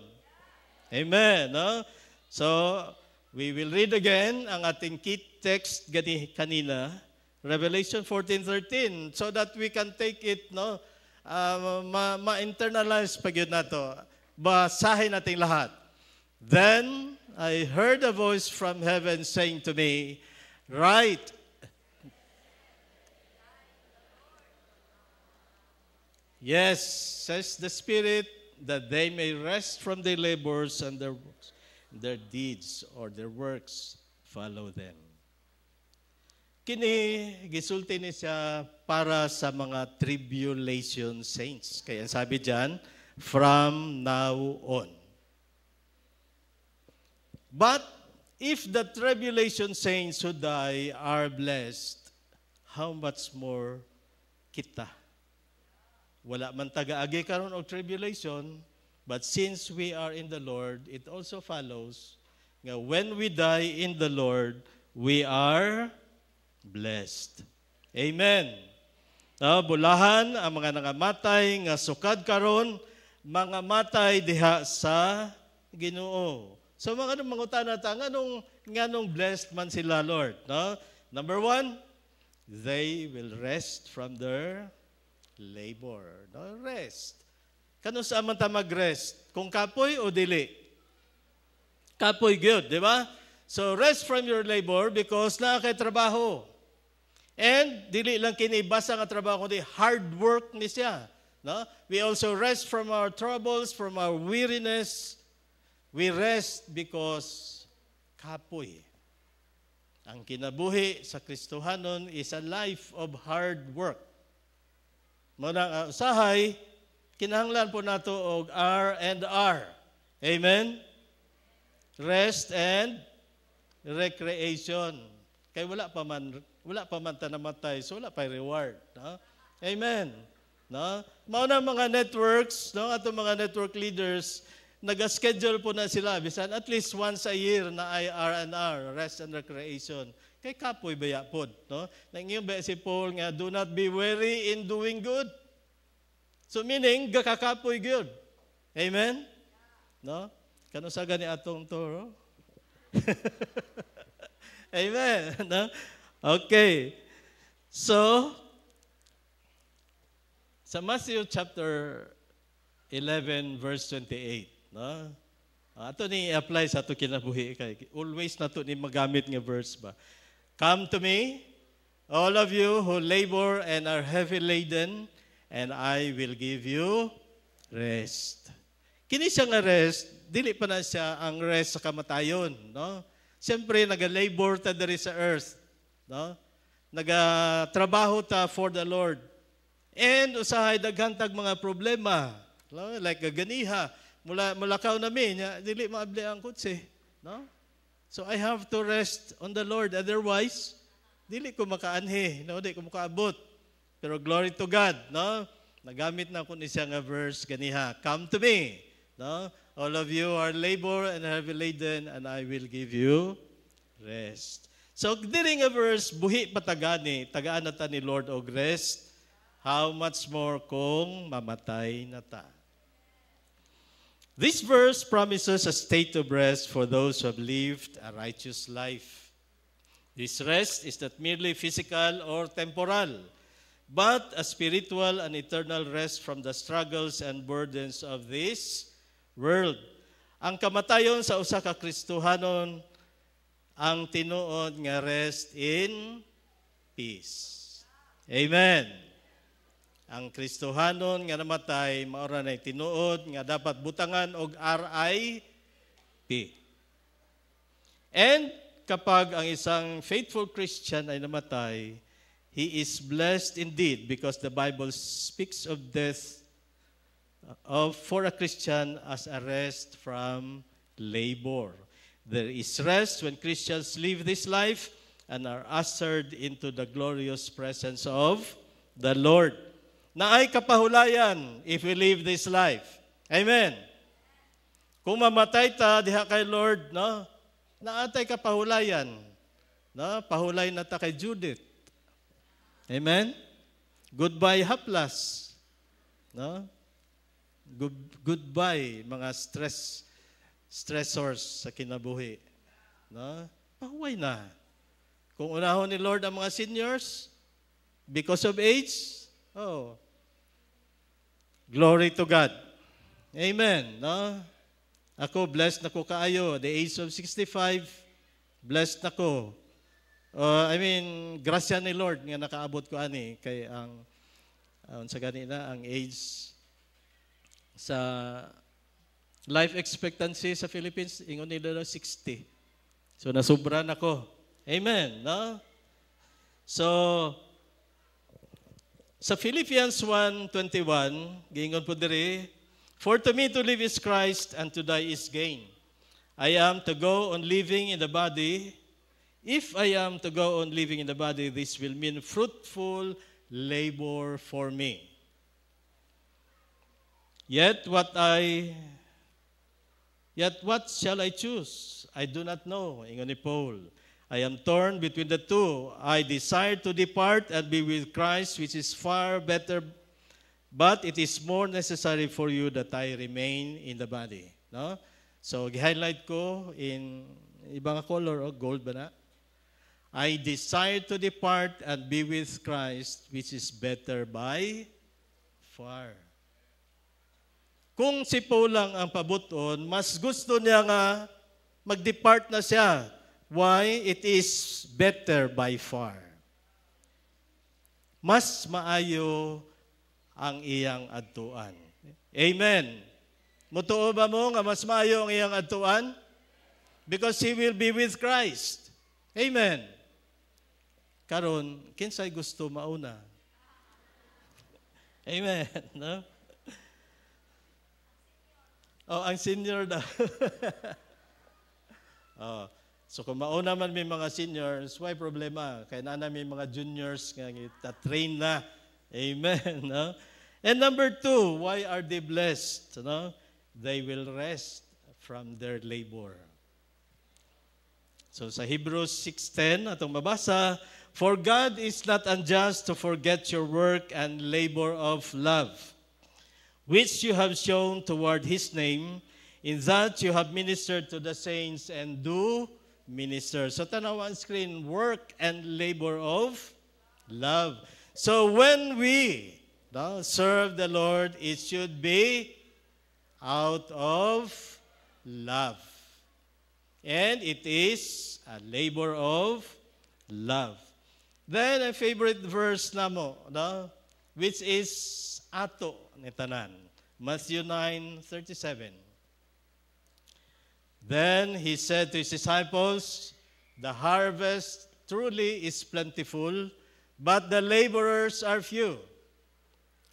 Amen. No? So, we will read again ang ating key text kanina, Revelation 14:13, so that we can take it, no, ma-internalize pag yun na to. Basahin natin lahat. Then I heard a voice from heaven saying to me, "Write, yes, says the Spirit, that they may rest from their labors and their deeds or their works follow them." Kini, gisulti ni siya para sa mga tribulation saints. Kaya sabi diyan, from now on. But if the tribulation saints who die are blessed, how much more kita? Wala man taga-agi karon og tribulation, but since we are in the Lord, it also follows nga when we die in the Lord, we are blessed. Amen. Bulahan ang mga nangamatay nga sukad karon, mga matay diha sa Ginoo. So mga mangutana ta nganong blessed man sila, Lord, no? Number one, they will rest from their labor. No, rest. Kano sa man ta mag-rest? Kung kapoy o dili? Kapoy gyud, di ba? So rest from your labor because naa kay trabaho. And dili lang kini basa nga trabaho kundi hard work ni siya. No? We also rest from our troubles, from our weariness. We rest because kapoy. Ang kinabuhi sa Kristohanon is a life of hard work. Muna usahay, kinahanglan po nato og R&R. Amen? Rest and recreation. Kay wala pa man ta namatay, so wala pa reward. No? Amen. No? Mauna mga networks, no, ato mga network leaders, nag-schedule po na sila bisan at least once a year na ay R&R, rest and recreation. Kay kapoy baya pod, no? Nangiyong ba si Paul nga, do not be weary in doing good. So meaning gakakapoy good. Amen? No? Kano sa gani atong toro? Amen. No? Okay. So, sa Matthew chapter 11 verse 28, no? Ato ni apply sa ato kinabuhi kay always nato ni magamit nga verse ba. Come to me, all of you who labor and are heavy laden, and I will give you rest. Kini siya nga rest, dili pa na siya ang rest sa kamatayon, no? Siyempre naga-labor ta diri sa earth, no? Naga-trabaho ta for the Lord. And usahay daghan tag mga problema, no? Like ganiha, mulakaw namin, dili maabli ang kutsi, no? So I have to rest on the Lord, otherwise dili ko makaanhi, no? Dili ko makaabot. Pero glory to God, no? Nagamit na ko ni siya nga verse ganiha, come to me, no? All of you are labor and heavy laden, and I will give you rest. So diri nga verse buhi patagani, tagaan na ta ni Lord og rest. How much more kung mamatay na ta? This verse promises a state of rest for those who have lived a righteous life. This rest is not merely physical or temporal, but a spiritual and eternal rest from the struggles and burdens of this world. Ang kamatayon sa usa ka Kristohanon ang tinuod nga rest in peace. Amen. Ang Kristohanon nga namatay, maura na tinuod, nga dapat butangan og RIP. And kapag ang isang faithful Christian ay namatay, he is blessed indeed because the Bible speaks of death for a Christian as a rest from labor. There is rest when Christians live this life and are ushered into the glorious presence of the Lord. Na ay kapahulayan if we live this life. Amen. Kung mamatay ta diha kay Lord, no? Naatay kapahulayan. No? Pahulay na ta kay Judith. Amen. Goodbye haplas. No? Goodbye mga stressors sa kinabuhi. No? Pahuway na. Kung unahon ni Lord ang mga seniors, because of age, glory to God. Amen. No? Ako, blessed na ko kaayo. The age of 65, blessed na ko. Grasya ni Lord nga nakaabot ko ani kay ang sa ganina ang age sa life expectancy sa Philippines ingon nila 60. So nasubra na ko. Amen, no? So sa Philippians 1:21, giingon po diri, for to me to live is Christ and to die is gain. I am to go on living in the body. If I am to go on living in the body, this will mean fruitful labor for me. Yet what shall I choose? I do not know. Ingon ni Paul. I am torn between the two. I desire to depart and be with Christ, which is far better, but it is more necessary for you that I remain in the body. No? So, gi-highlight ko in ibang color, gold ba na? I desire to depart and be with Christ, which is better by far. Kung si Paul lang ang pabuton, mas gusto niya nga mag-depart na siya. Why? It is better by far. Mas maayo ang iyang adtuan. Amen. Mutuo ba mo nga mas maayo ang iyang adtuan? Because he will be with Christ. Amen. Karon, kinsay gusto mauna? Amen. No? Ang senior daw. So kung mauna man may mga seniors, why problema? Kaya na may mga juniors nga ita-train na. Amen. No? And number 2, why are they blessed? No? They will rest from their labor. So sa Hebrews 6:10, atong mabasa, for God is not unjust to forget your work and labor of love, which you have shown toward His name, in that you have ministered to the saints and do minister. So tanaw ang screen, work and labor of love. So when we serve the Lord, it should be out of love. And it is a labor of love. Then a favorite verse namo, which is ato ni tanan. Matthew 9:37. Then he said to his disciples, the harvest truly is plentiful, but the laborers are few.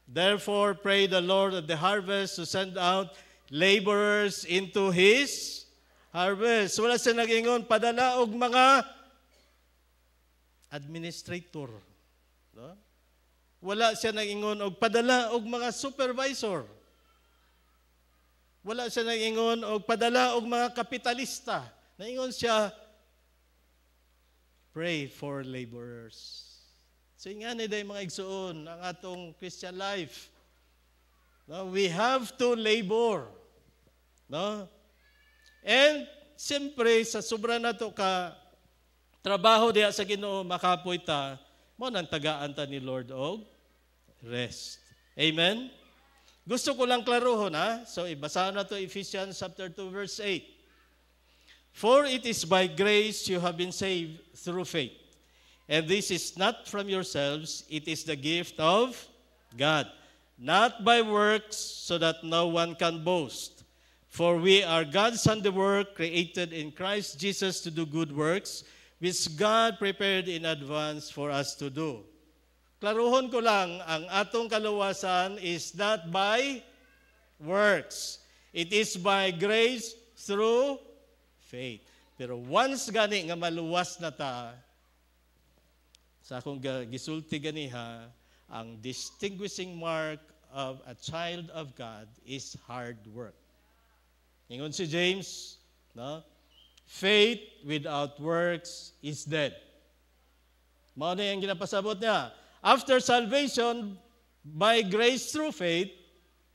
Therefore pray the Lord of the harvest to send out laborers into His harvest. Wala siya nag-ingon, padala og mga administrator. No? Wala siya nag-ingon og padala og mga supervisor. Wala siya nag-ingon og padala og mga kapitalista. Naingon siya, pray for laborers. So nga ni day mga igsuon ang atong Christian life. No, we have to labor. No? And siyempre sa sobra nato ka trabaho diha sa Ginoo makapoy ta, mo nang tagaan ta ni Lord og rest. Amen. Gusto ko lang klarohon So ibasa na to Ephesians chapter 2 verse 8. For it is by grace you have been saved through faith. And this is not from yourselves, it is the gift of God, not by works, so that no one can boast. For we are God's handiwork, created in Christ Jesus to do good works, which God prepared in advance for us to do. Klaruhon ko lang, ang atong kaluwasan is not by works. It is by grace through faith. Pero once gani nga maluwas na ta, sa akong gisulti ganiha, ang distinguishing mark of a child of God is hard work. Ingon si James, no? Faith without works is dead. Mao na yung ginapasabot niya. After salvation, by grace through faith,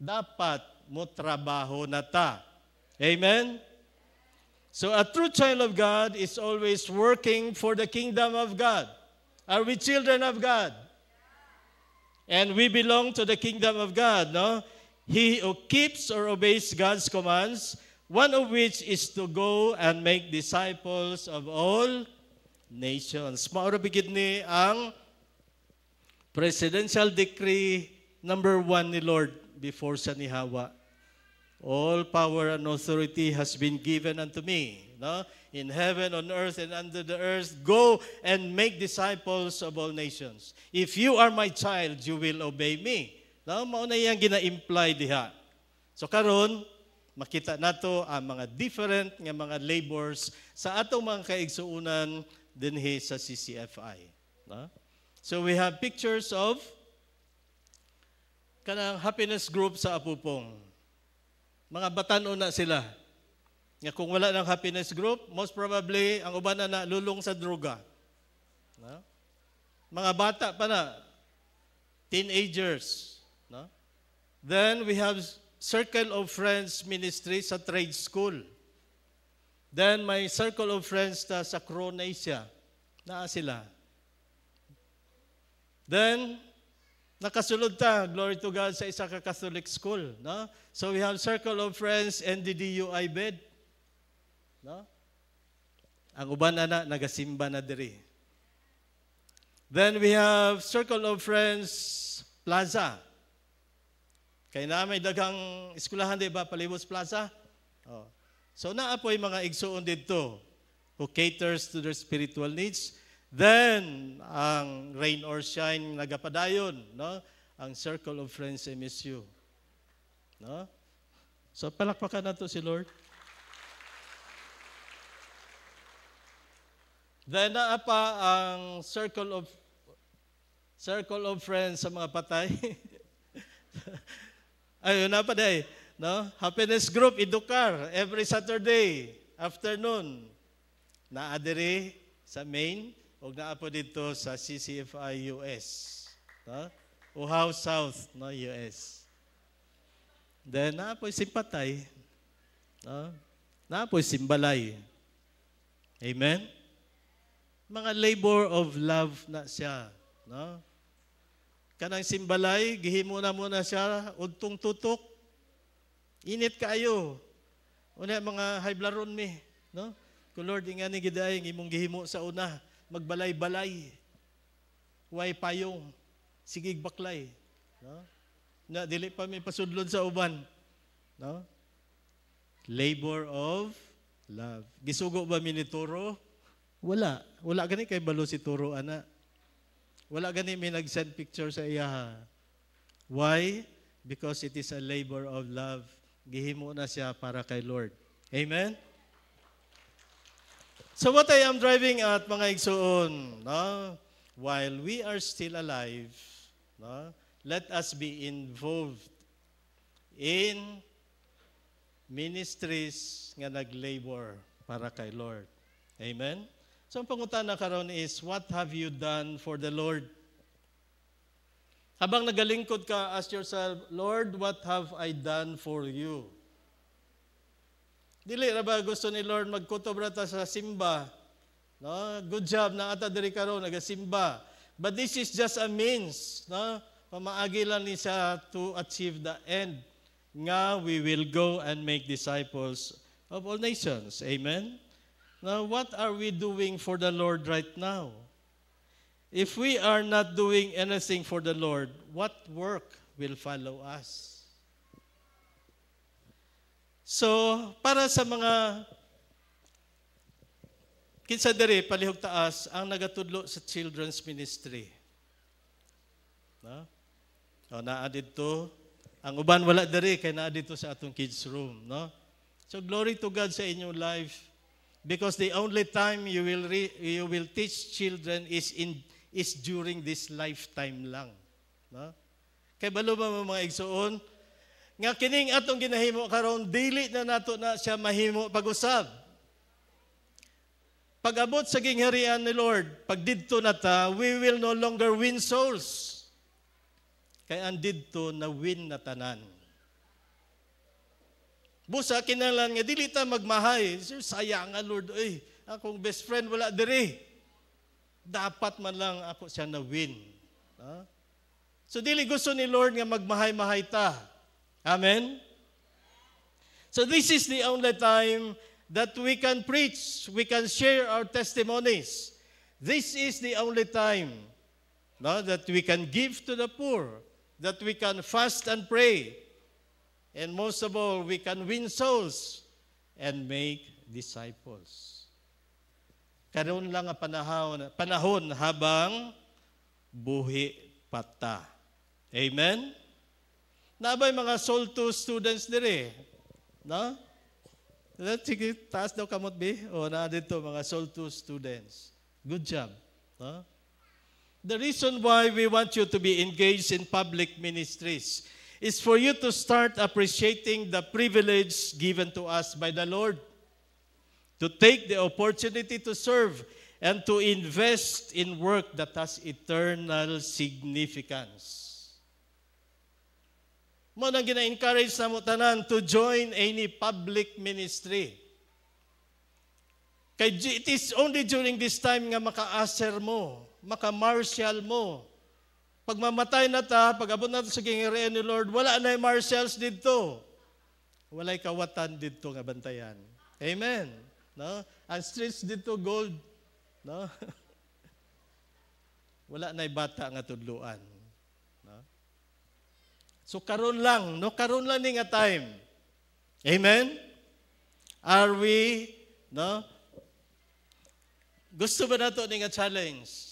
dapat mo trabaho na ta. Amen? So a true child of God is always working for the kingdom of God. Are we children of God? And we belong to the kingdom of God, no? He who keeps or obeys God's commands, one of which is to go and make disciples of all nations. Maura bigid ni ang presidential decree number 1 ni Lord before sa ni Hawa. All power and authority has been given unto me, no? In heaven, on earth, and under the earth. Go and make disciples of all nations. If you are my child, you will obey me. No? Mauna yang gina-imply diha. So karon, makita nato ang mga different nga mga labors sa atong mga kaigsuunan dinhi sa CCFI. No? So we have pictures of kanang happiness group sa Apupong. Mga batan-o na sila. Nga kung wala ng happiness group, most probably, ang uban na lulong sa droga. No? Mga bata pa na, teenagers. No? Then we have Circle of Friends Ministry sa trade school. Then may Circle of Friends sa Cronasia. Naa sila. Then, nakasulod ta, glory to God, sa isa ka Catholic school. No? So we have Circle of Friends and the DUI bed. No? Ang uban na nagasimba na diri. Then we have Circle of Friends Plaza. Kaya na may daghang eskwelahan, di ba, Palibos Plaza? Oh. So naapoy mga igsuon dito who caters to their spiritual needs. Then, ang Rain or Shine nagapadayon, no? Ang Circle of Friends MSU. No? So palakpakan nato si Lord. Then naapa ang Circle of Friends sa mga patay. Ayun na pa day, no? Happiness Group Educar every Saturday afternoon. Naadiri sa main o naapo dito sa CCFI US, no? Uhaw South, no, US. Then naapoy simpatay, no? Naapoy simbalay. Amen. Mga labor of love na siya, no? Kanang simbalay, gihimo na muna siya udtong tutok. Init kaayo. Una mga haiblaron mi, no? Kung Lord ingani giday imong gihimo sa una, magbalay-balay. Huway payong, sigig baklay, no? Na dili pa mi pasudlod sa uban, no? Labor of love. Gisugo ba mi ni Turo? Wala. Wala gani kay balo si Turo, ana. Wala gani may nag-send picture sa iya. Why? Because it is a labor of love. Gihimo na siya para kay Lord. Amen? So what I am driving at, mga igsoon, no? While we are still alive, no? Let us be involved in ministries nga nag-labor para kay Lord. Amen? So ang pangutana karon is, what have you done for the Lord? Habang nagalingkod ka, ask yourself, Lord, what have I done for you? Dili ra ba gusto ni Lord magkutob ra ta sa simba? No? Good job na ata diri karon nagasimba. But this is just a means, no? Pamaagi lang ni siya to achieve the end. Nga we will go and make disciples of all nations. Amen? Now, what are we doing for the Lord right now? If we are not doing anything for the Lord, what work will follow us? So, para sa mga kinsa diri palihog taas ang nagatudlo sa children's ministry. No? O naa dito, ang uban wala diri kay naa dito sa atong kids room, no? So glory to God sa inyong life because the only time you will teach children is during this lifetime lang, no? Kay balo ba mga igsoon nga kining atong ginahimo karon dili na nato na siya mahimo pag-usab. Pag-abot sa gingharian ni Lord, pag didto na ta, we will no longer win souls. Kaya ang didto na win na tanan. Busa kinahanglan nga dili ta magmahay. Sayang nga Lord, akong best friend wala diri. Dapat man lang ako siya na win. So dili gusto ni Lord nga magmahay-mahay ta. Amen? So this is the only time that we can preach, we can share our testimonies. This is the only time that we can give to the poor, that we can fast and pray, and most of all, we can win souls and make disciples. Karon lang ang panahon habang buhi pata. Amen? Nabay mga soul 2 students dire, no? Sige, taas daw kamot be. O na dito mga soul 2 students. Good job, no? The reason why we want you to be engaged in public ministries is for you to start appreciating the privilege given to us by the Lord, to take the opportunity to serve and to invest in work that has eternal significance. Mo nang gina-encourage na mo tanan to join any public ministry. Kay it is only during this time nga maka-aser mo, maka-martial mo. Pag mamatay na ta, pag abot na ta sa gingharian ni Lord, wala na yung martials dito. Wala'y kawatan dito nga bantayan. Amen. No? Ang streets dito gold. No? Wala na yung bata nga tudluan. So karon lang, no? Karon lang ni nga time. Amen? Are we, no? Gusto ba nato ni nga challenge?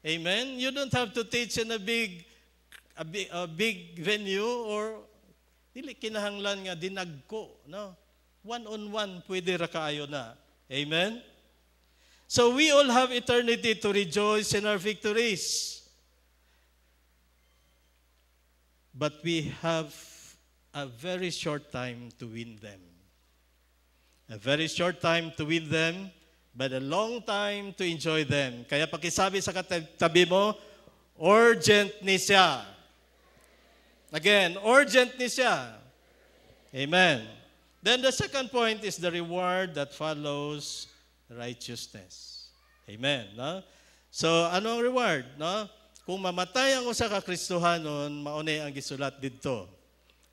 Amen? You don't have to teach in a big venue or dili kinahanglan nga dinagko, no? One-on-one pwede ra kaayo na. Amen? So we all have eternity to rejoice in our victories. But we have a very short time to win them. A very short time to win them, but a long time to enjoy them. Kaya pakisabi sa katabi mo, urgent ni siya. Again, urgent ni siya. Amen. Then the second point is the reward that follows righteousness. Amen. No? So, ano ang reward? No? Kung mamatay ang usa ka Kristohanon, maunay ang gisulat dito.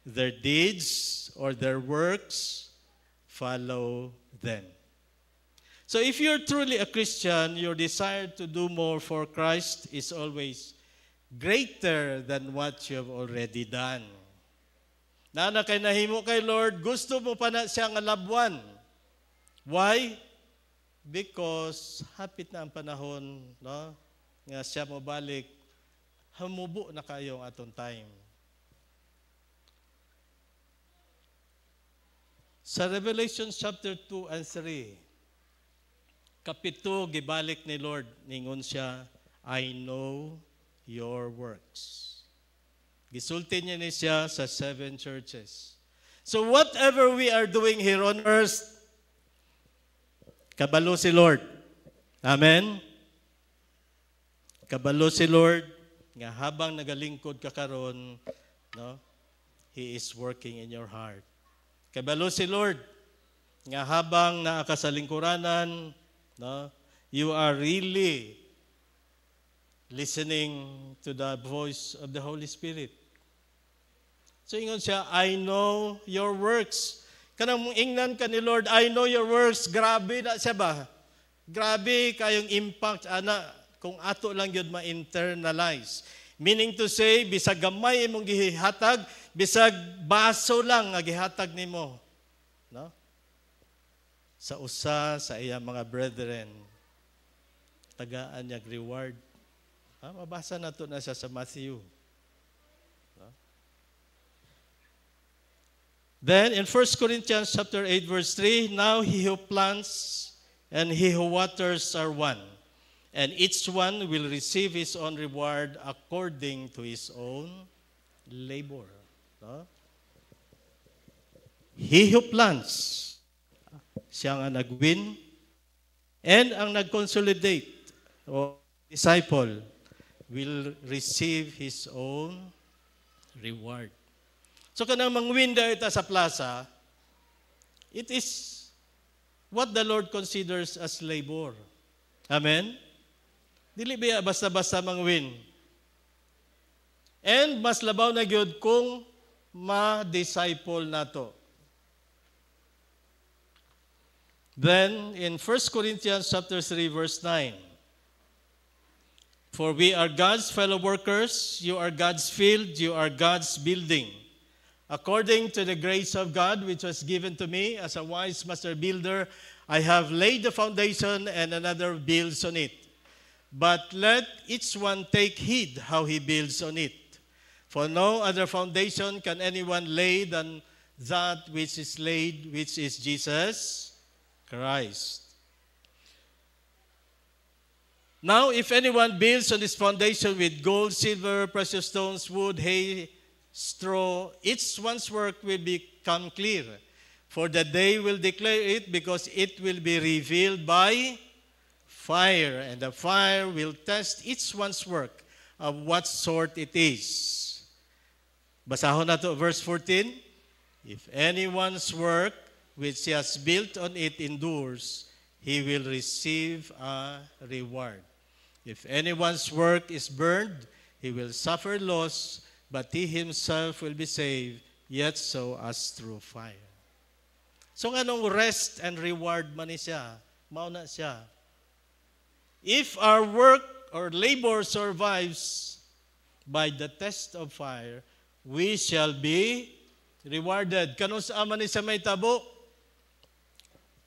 Their deeds or their works follow them. So if you're truly a Christian, your desire to do more for Christ is always greater than what you have already done. Na kay nahimo kay Lord, gusto mo pa na siya nga labuan. Why? Because hapit na ang panahon, no? Nga siya mo balik, hamubo na kayo ang atong time. Sa Revelation chapter 2 and 3, kapito gibalik ni Lord, ningon siya, I know your works. Gisulti niya ni siya sa 7 churches. So whatever we are doing here on earth, kabalo si Lord. Amen? Kabalo si Lord, nga habang nagalingkod ka karon, no, He is working in your heart. Kabalo si Lord, nga habang naa ka sa lingkuranan, no, you are really listening to the voice of the Holy Spirit. So ingon siya, I know your works. Kanang ingnan ka ni Lord, I know your works. Grabe na siya ba? Grabe kayong impact, ana, kung ato lang yun ma-internalize. Meaning to say, bisag gamay imong gihatag, bisag baso lang nga gihatag nimo. No? Sa usa sa iyang mga brethren, tagaan niya reward. Mabasa na to na siya sa Matthew. No? Then in 1 Corinthians chapter 8 verse 3, now he who plants and he who waters are one, and each one will receive his own reward according to his own labor. No? He who plants, siya ang nag-win, and ang nag-consolidate o disciple will receive his own reward. So kanang mangwinda ita sa plaza, it is what the Lord considers as labor. Amen? Dili biya basta-basta mangwin. And mas labaw na gyud kung ma-disciple nato. Then in 1 Corinthians chapter 3 verse 9, for we are God's fellow workers, you are God's field, you are God's building. According to the grace of God which was given to me as a wise master builder, I have laid the foundation and another builds on it. But let each one take heed how he builds on it. For no other foundation can anyone lay than that which is laid, which is Jesus Christ. Now, if anyone builds on this foundation with gold, silver, precious stones, wood, hay, straw, each one's work will become clear. For the day will declare it, because it will be revealed by fire, and the fire will test each one's work of what sort it is. Basahon na to, verse 14. If anyone's work which he has built on it endures, he will receive a reward. If anyone's work is burned, he will suffer loss, but he himself will be saved, yet so as through fire. So anong rest and reward man ni siya? Mauna siya. If our work or labor survives by the test of fire, we shall be rewarded. Kanong sa man ni sa may tabo?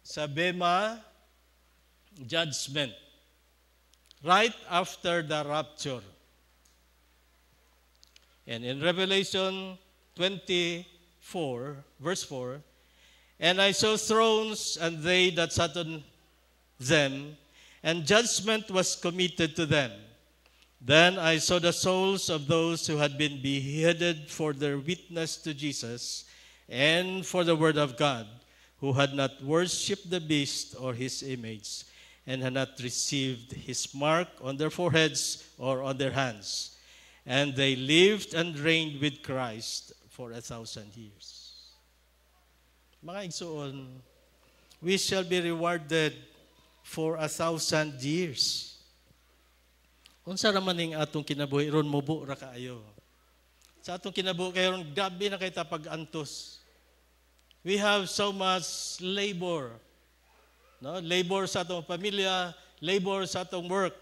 Sa Bema judgment. Right after the rapture. And in Revelation 24, verse 4, and I saw thrones, and they that sat on them, and judgment was committed to them. Then I saw the souls of those who had been beheaded for their witness to Jesus and for the word of God, who had not worshipped the beast or his image, and had not received his mark on their foreheads or on their hands. And they lived and reigned with Christ for 1,000 years. Mga igsoon, we shall be rewarded for 1,000 years. Unsa raman ning atong kinabuhi ron mubo ra kaayo. Sa atong kinabuhi kayo ron gabi na kay ta pag-antos. We have so much labor. No? Labor sa atong pamilya, labor sa atong work.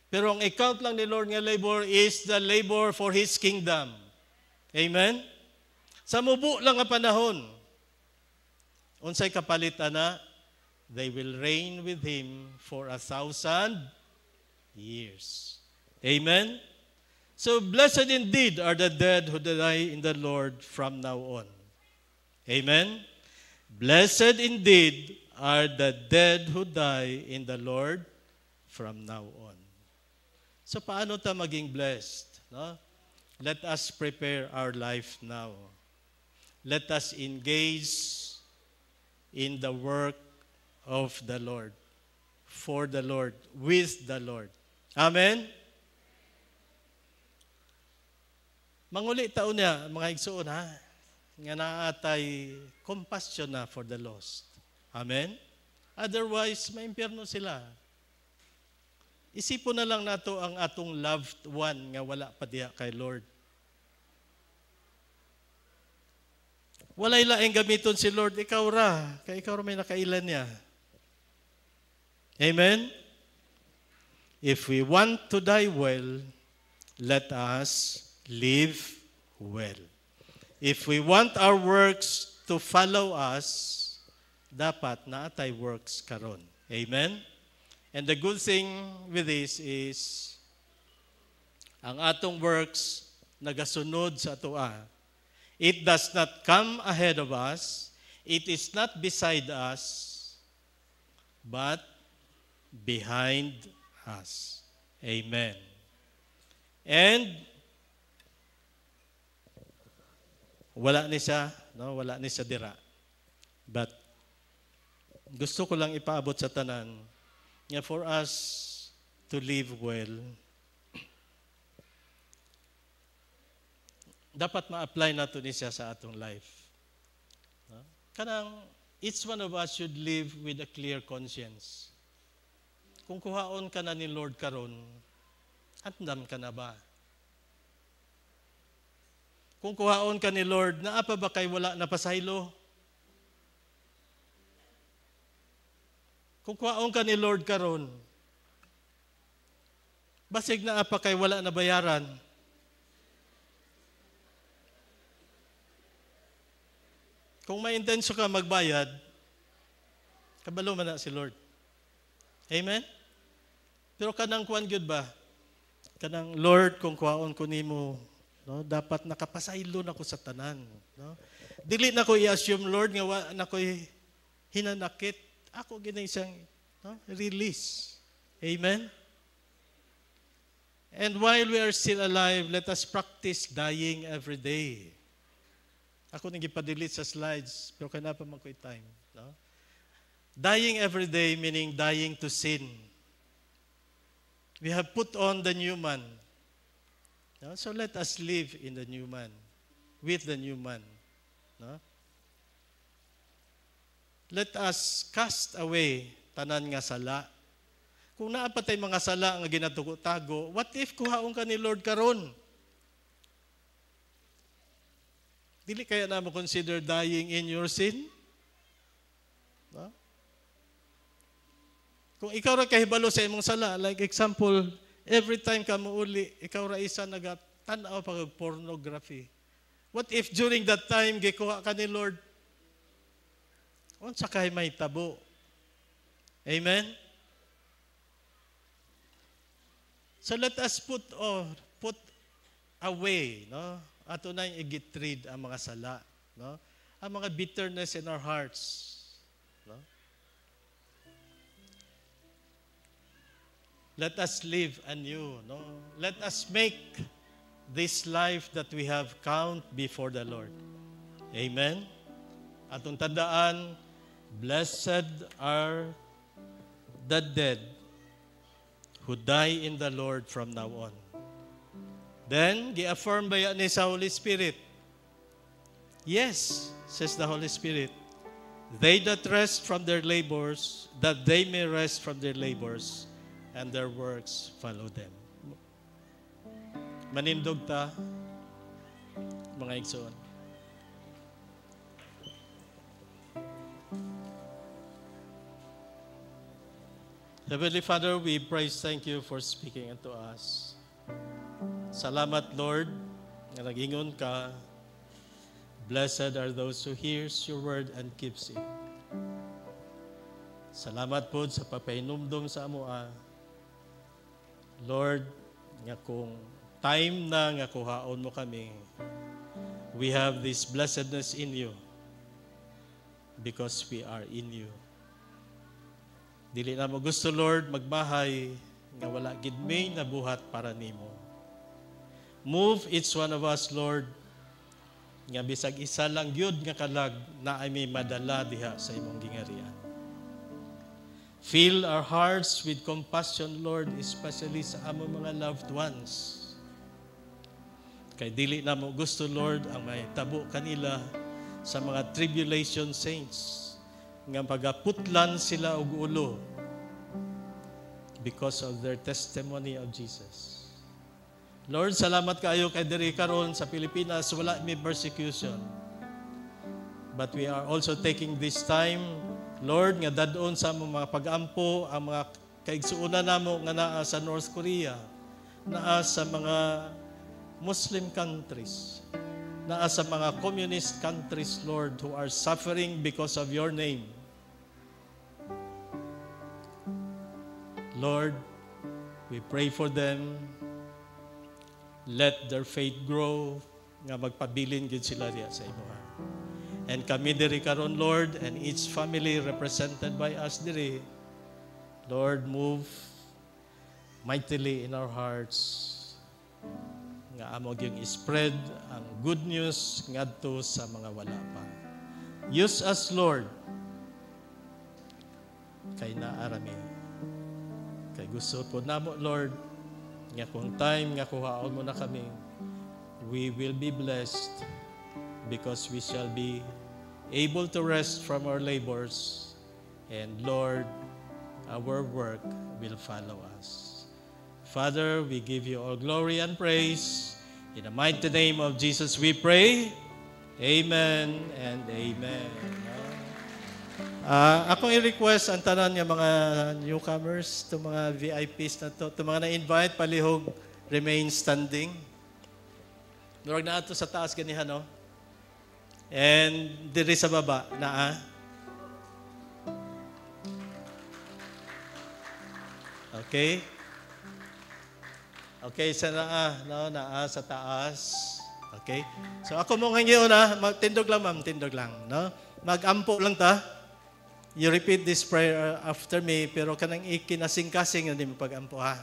Pero ang account lang ni Lord nga labor is the labor for His kingdom. Amen? Sa mubo lang nga panahon, unsay kapalit ana? They will reign with Him for 1,000 years. Amen? So blessed indeed are the dead who die in the Lord from now on. Amen? Blessed indeed are the dead who die in the Lord from now on. So paano ta maging blessed? No? Let us prepare our life now. Let us engage in the work of the Lord, for the Lord, with the Lord. Amen? Manguli taon niya, mga igsoon ha, nga naatay compassion na for the lost. Amen? Otherwise, maimpyerno sila. Isipon na lang nato ang atong loved one nga wala pa diha kay Lord. Walay laing gamiton si Lord, ikaw ra. Kaya ikaw ra may nakailan niya. Amen? If we want to die well, let us live well. If we want our works to follow us, dapat naatay works karon. Amen? And the good thing with this is, ang atong works nagasunod sa atoa. It does not come ahead of us. It is not beside us, but behind us. Amen. And wala ni siya, no? Wala ni siya dira. But gusto ko lang ipaabot sa tanan nga for us to live well, dapat ma-apply nato ni siya sa atong life. No? Kanang each one of us should live with a clear conscience. Kung kuhaon ka na ni Lord karon, andam ka na ba? Kung kuhaon ka ni Lord, naapa ba kay wala na pasaylo? Kung kuhaon ka ni Lord karon, basig naapa kay wala na bayaran? Kung may intensyon ka magbayad, kabalo man na si Lord. Amen? Pero kanang kuan gyud ba? Kanang Lord, kung kuhaon ko nimo, no, dapat nakapasaylo na ko sa tanan, no? Dili na ko i-assume, Lord, nga wa na ko'y hinanakit. Ako ginay siyang, no, release. Amen? And while we are still alive, let us practice dying every day. Ako nang gipa-delete sa slides, pero kaya pa man ko'y time, no? Dying every day meaning dying to sin. We have put on the new man. No? So let us live in the new man, with the new man. No? Let us cast away tanan nga sala. Kung naapatay mga sala nga ginatugo-tago, what if kuhaon ka ni Lord karon? Dili kaya na mo consider dying in your sin? No? Kung ikaw ra kahibalo sa imong sala, like example, every time ka muuli, ikaw ra isa nagatanaw pag pornography. What if during that time gikuha ka ni Lord? Unsa kay may tabo? Amen? So let us put away, no? Ato na i-get ang mga sala, no? Ang mga bitterness in our hearts, no? Let us live anew, no? Let us make this life that we have count before the Lord. Amen? Atong tandaan, blessed are the dead who die in the Lord from now on. Then, gi-affirm ba yan ni sa Holy Spirit? Yes, says the Holy Spirit. They that rest from their labors, that they may rest from their labors, and their works follow them. Manindog ta, mga igsoon. Heavenly Father, we praise, thank you for speaking unto us. Salamat, Lord, na nag-ingon ka, blessed are those who hears your word and keeps it. Salamat po sa papainumdum sa amoa. Lord, nga kung time na nga kuhaon mo kami, we have this blessedness in you because we are in you. Dili na mo gusto, Lord, magbahay nga wala gid may nabuhat para nimo. Move each one of us, Lord, nga bisag isa lang gyud nga kalag na ay may madala diha sa imong gingarian. Fill our hearts with compassion, Lord, especially sa among mga loved ones. Kay dili na mo gusto, Lord, ang may tabo kanila sa mga tribulation saints nga pagaputlan sila og ulo because of their testimony of Jesus. Lord, salamat kaayo kay diri karon sa Pilipinas wala may persecution. But we are also taking this time, Lord, nga dadon sa mga pag-ampo ang mga Kaigsuuna namo nga naa sa North Korea, naa sa mga Muslim countries, naa sa mga communist countries, Lord, who are suffering because of your name. Lord, we pray for them. Let their faith grow, nga magpabilin gid sila diya sa imo. And kami diri karon, Lord, and each family represented by us diri, Lord, move mightily in our hearts nga amo gyud spread ang good news ngadto sa mga wala pa. Use us, Lord, kay naarami. Kay gusto po namo, Lord, nga kung time nga kuhaon mo na kami, we will be blessed because we shall be able to rest from our labors, and Lord, our work will follow us. Father, we give you all glory and praise. In the mighty name of Jesus we pray. Amen and amen. Akong i-request ang tanan ng mga newcomers, itong mga VIPs na to, itong mga na-invite, palihog, remain standing. Durag na ito sa taas ganihan, no? And diri sa baba, naa. Okay? Okay, sa naa sa taas. Okay? So ako mo ngayon magtindog lang ma'am, tindog lang, no? Magampo lang ta. You repeat this prayer after me, pero kanang ikinasing-kasing hindi mo pagampo ha.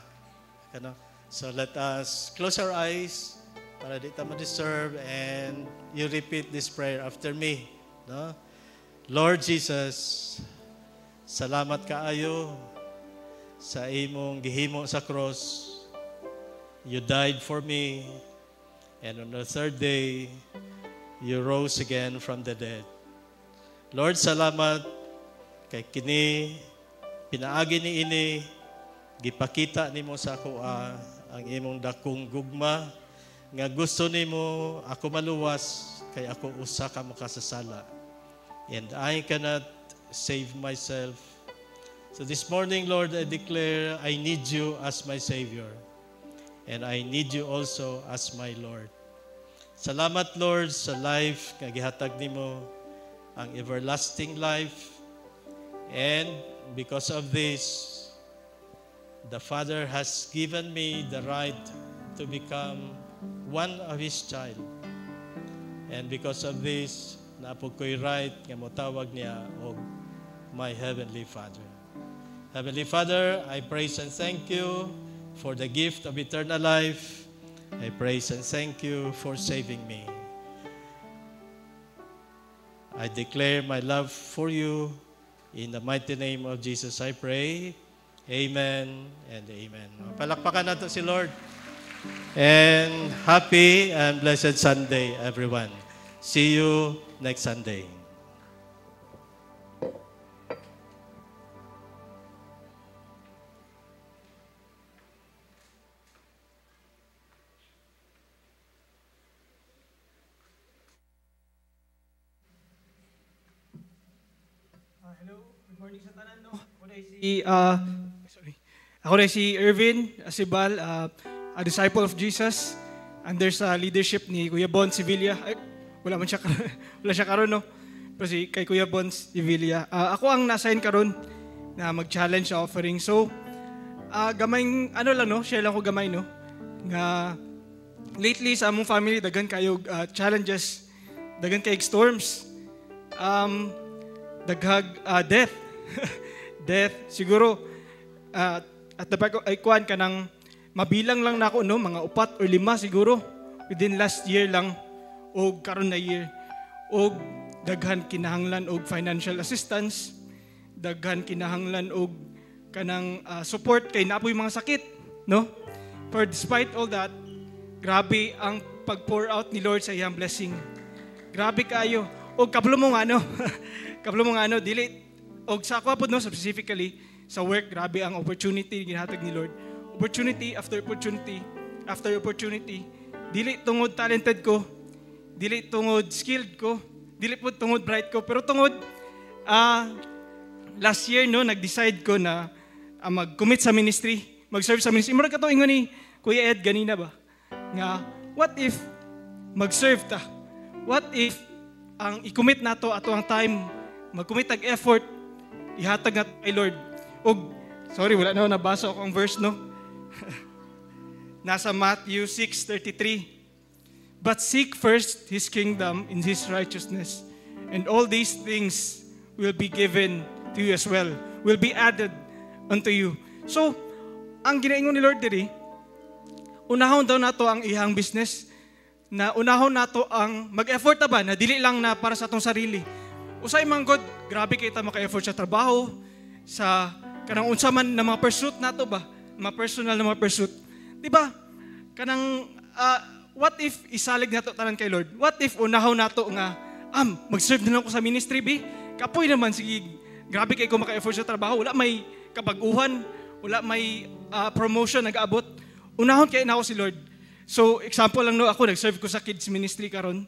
Kano? So let us close our eyes para di ta ma-disturb, and you repeat this prayer after me, no? Lord Jesus, salamat kaayo sa imong gihimo sa cross. You died for me, and on the third day, you rose again from the dead. Lord, salamat kay kini, pinaagi ni ini, gipakita nimo sa ako ang imong dakong gugma, nga gusto nimo ako maluwas, kay ako usa ka makasasala. And I cannot save myself. So this morning, Lord, I declare I need you as my Savior. And I need you also as my Lord. Salamat, Lord, sa life nga gihatag nimo, ang everlasting life. And because of this, the Father has given me the right to become one of His child. And because of this, naapod ko'y right nga motawag niya og my Heavenly Father. Heavenly Father, I praise and thank you for the gift of eternal life. I praise and thank you for saving me. I declare my love for you. In the mighty name of Jesus, I pray. Amen and amen. Palakpakan natin si Lord. And happy and blessed Sunday, everyone. See you next Sunday. Ako rin si Irvin Asibal, a disciple of Jesus, under sa leadership ni Kuya Bon Sevilla. Ay, wala siya karon, no? Pero kay Kuya Bon Sevilla. Ako ang na-assign karon na mag-challenge sa offering. So, gamay, share lang ko gamay, no? Nga, lately sa among family, dagan kayo challenges, dagan kayo storms, daghag death. Death, siguro, at the back ay kuhan ka ng mabilang lang na ako, no? Mga 4 or 5 siguro, within last year lang, o karon na year, o daghan kinahanglan og financial assistance, daghan kinahanglan og kanang support kay napoy mga sakit, no? For despite all that, grabe ang pag-pour out ni Lord sa iyang blessing. Grabe kayo. O kaplo mo nga, no? Kaplo mo nga, no? Dili. O sa ako po, no? Specifically, sa work, grabe ang opportunity ginhatag ni Lord. Opportunity after opportunity after opportunity. Dili tungod talented ko, dili tungod skilled ko, dili po tungod bright ko, pero tungod last year, no, nag-decide ko na mag-commit sa ministry, mag-serve sa ministry. Murag ka to ingon ni Kuya Ed ganina ba? Nga, what if mag-serve ta? What if ang i-commit nato ato ang time, mag-commit tag effort, ihatag nato kay Lord. Og, sorry, wala na nabasa ako ang verse, no? Nasa Matthew 6:33. But seek first His kingdom and His righteousness, and all these things will be given to you as well, will be added unto you. So, ang ginaingon ni Lord diri, unahon daw nato ang ihang business, na unahon nato ang mag-effort na ba, na dili lang na para sa atong sarili. Usay man God, grabe kay ta maka-effort sa trabaho, sa kanang unsa man na mga pursuit nato ba, mga personal na mga pursuit. Di ba? Kanang what if isalig nato tanan kay Lord? What if unahon nato nga mag-serve na lang ko sa ministry bi? Kapoy naman sige, grabe kay ko maka-effort sa trabaho, wala may kabaguhan, wala may promotion nag-aabot. Unahon kay na ako si Lord. So, example lang no, ako nag-serve ko sa kids ministry karon,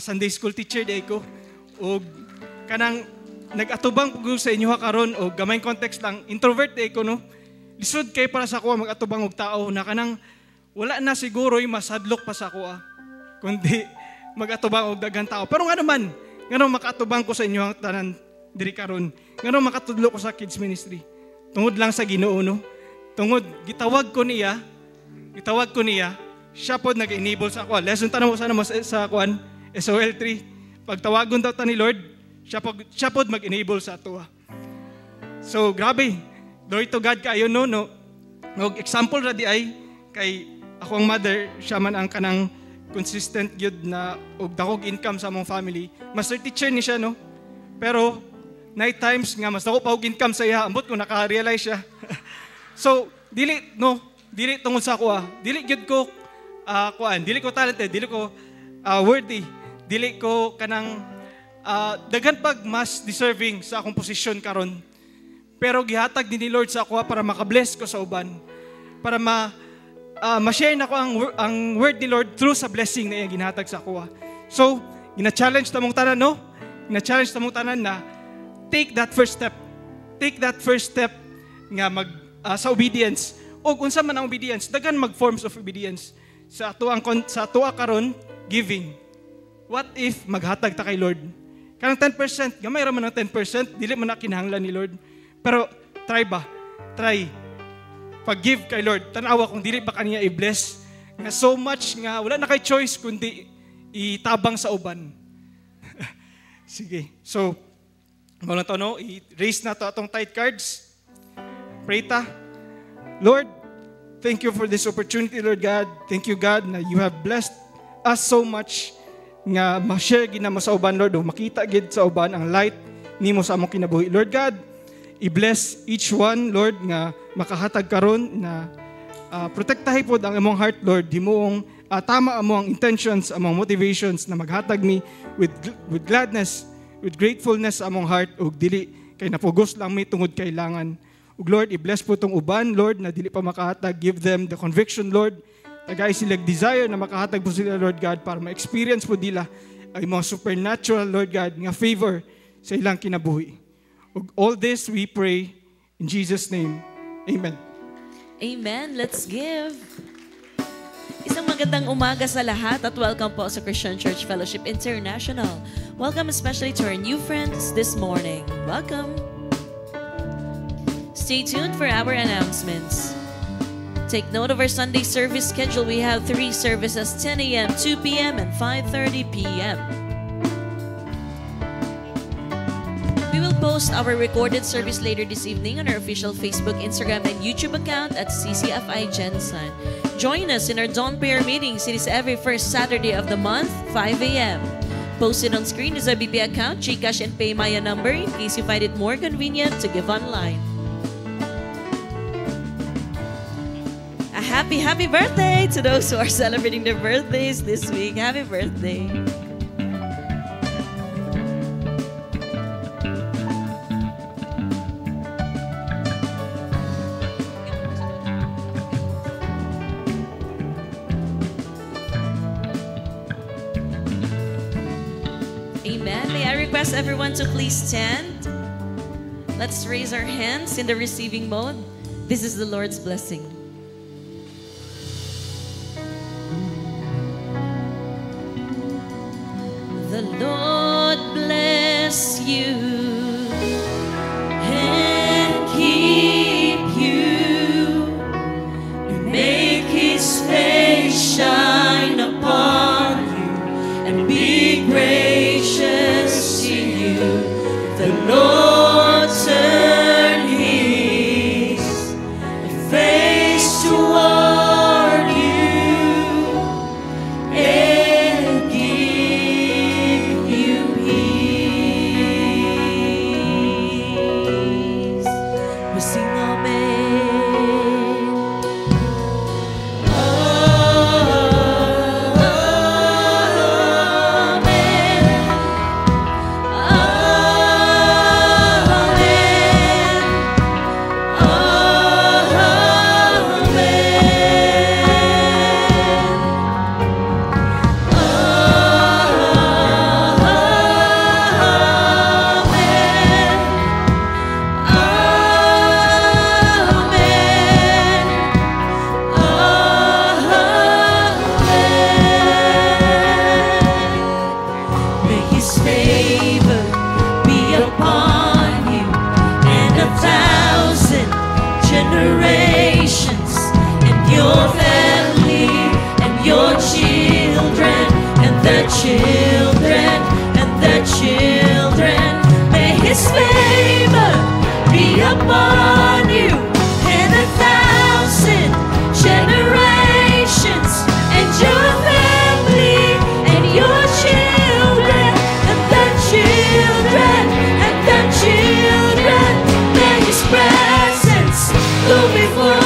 Sunday school teacher day ko. O kanang nag-atubang ko sa inyo karon o gamay context lang, introvert day ko no. Lisod kay para sa ako mag-atubang og tao na kanang wala na siguro masadlok pa sa ako kundi mag-atubang og daghang tao. Pero nga naman makaatubang ko sa inyo ang tanan diri karon. Ngano makatudlo ko sa kids ministry. Tungod lang sa Ginoo no. Tungod gitawag ko niya, siya po nag-enable sa ako. Lesson tanong mo sana mo sa kuan, SOL 3. Pagtawagon daw ta ni Lord, siya po mag-enable sa ato. So, grabe. Glory to God kayo, no? Example ra di ay, kay ako ang mother, siya man ang kanang consistent yun na og dakog income sa among family. Master teacher ni siya, no? Pero, night times nga, mas dako pa og income sa iya. Ambot ko, naka-realize siya. So, dili tungod sa ako, dili gyud ko dili ko talented, dili ko worthy, dili ko kanang daghan pag mas deserving sa akong posisyon karon. Pero gihatag din ni Lord sa ako para makabless ko sa uban, para ma-share na ko ang word ni Lord through sa blessing na iya ginhatag sa ako. So, gina-challenge tamong tanan, no? Gina-challenge tamong tanan na take that first step. Take that first step nga sa obedience. O unsa man ang obedience, daghan mag-forms of obedience. Sa atoa karon, giving. What if maghatag ta kay Lord? Kanang 10%, gamay ra man ang 10%, dili man na kinahanglan ni Lord. Pero try ba? Try. Pag-give kay Lord, tanawa kung dili ba kaniya i-bless. Nga so much nga wala na kay choice kundi itabang sa uban. Sige. So, mula to no, i-raise na to atong tithe cards. Pray ta. Lord, thank you for this opportunity, Lord God. Thank you, God, na you have blessed us so much nga ma-share gid na mo sa uban, Lord, o makita gid sa uban ang light nimo sa among kinabuhi. Lord God, i-bless each one, Lord, nga makahatag karon na protektahi pod ang among heart, Lord. Himuong tama among intentions, among motivations na maghatag mi with gladness, with gratefulness sa among heart ug dili kay napugos lang mi tungod kailangan. Ug Lord, i-bless po tong uban, Lord, na dili pa makahatag. Give them the conviction, Lord. Tagay sila desire na makahatag po sila, Lord God, para ma-experience po nila ay mga supernatural, Lord God, nga favor sa ilang kinabuhi. Ug all this we pray in Jesus' name. Amen. Amen. Let's give. Isang magandang umaga sa lahat at welcome po sa Christian Church Fellowship International. Welcome especially to our new friends this morning. Welcome. Stay tuned for our announcements. Take note of our Sunday service schedule. We have 3 services, 10 a.m., 2 p.m., and 5:30 p.m. We will post our recorded service later this evening on our official Facebook, Instagram, and YouTube account at CCFI Gensan. Join us in our dawn prayer meetings. It is every first Saturday of the month, 5 a.m. Posted on screen is our BB account, GCash, and PayMaya number in case you find it more convenient to give online. Happy birthday to those who are celebrating their birthdays this week. Happy birthday. Amen. May I request everyone to please stand. Let's raise our hands in the receiving mode. This is the Lord's blessing. The Lord bless you and keep you, and make His face shine upon you, and be gracious to you. The Lord turn His face toward you and give you peace. We sing amen. May His favor be upon you and 1,000 generations, and your family and your children and their children and their children. May His favor be upon you and 1,000 generations, and your family and your children and their children and their children. May His presence go before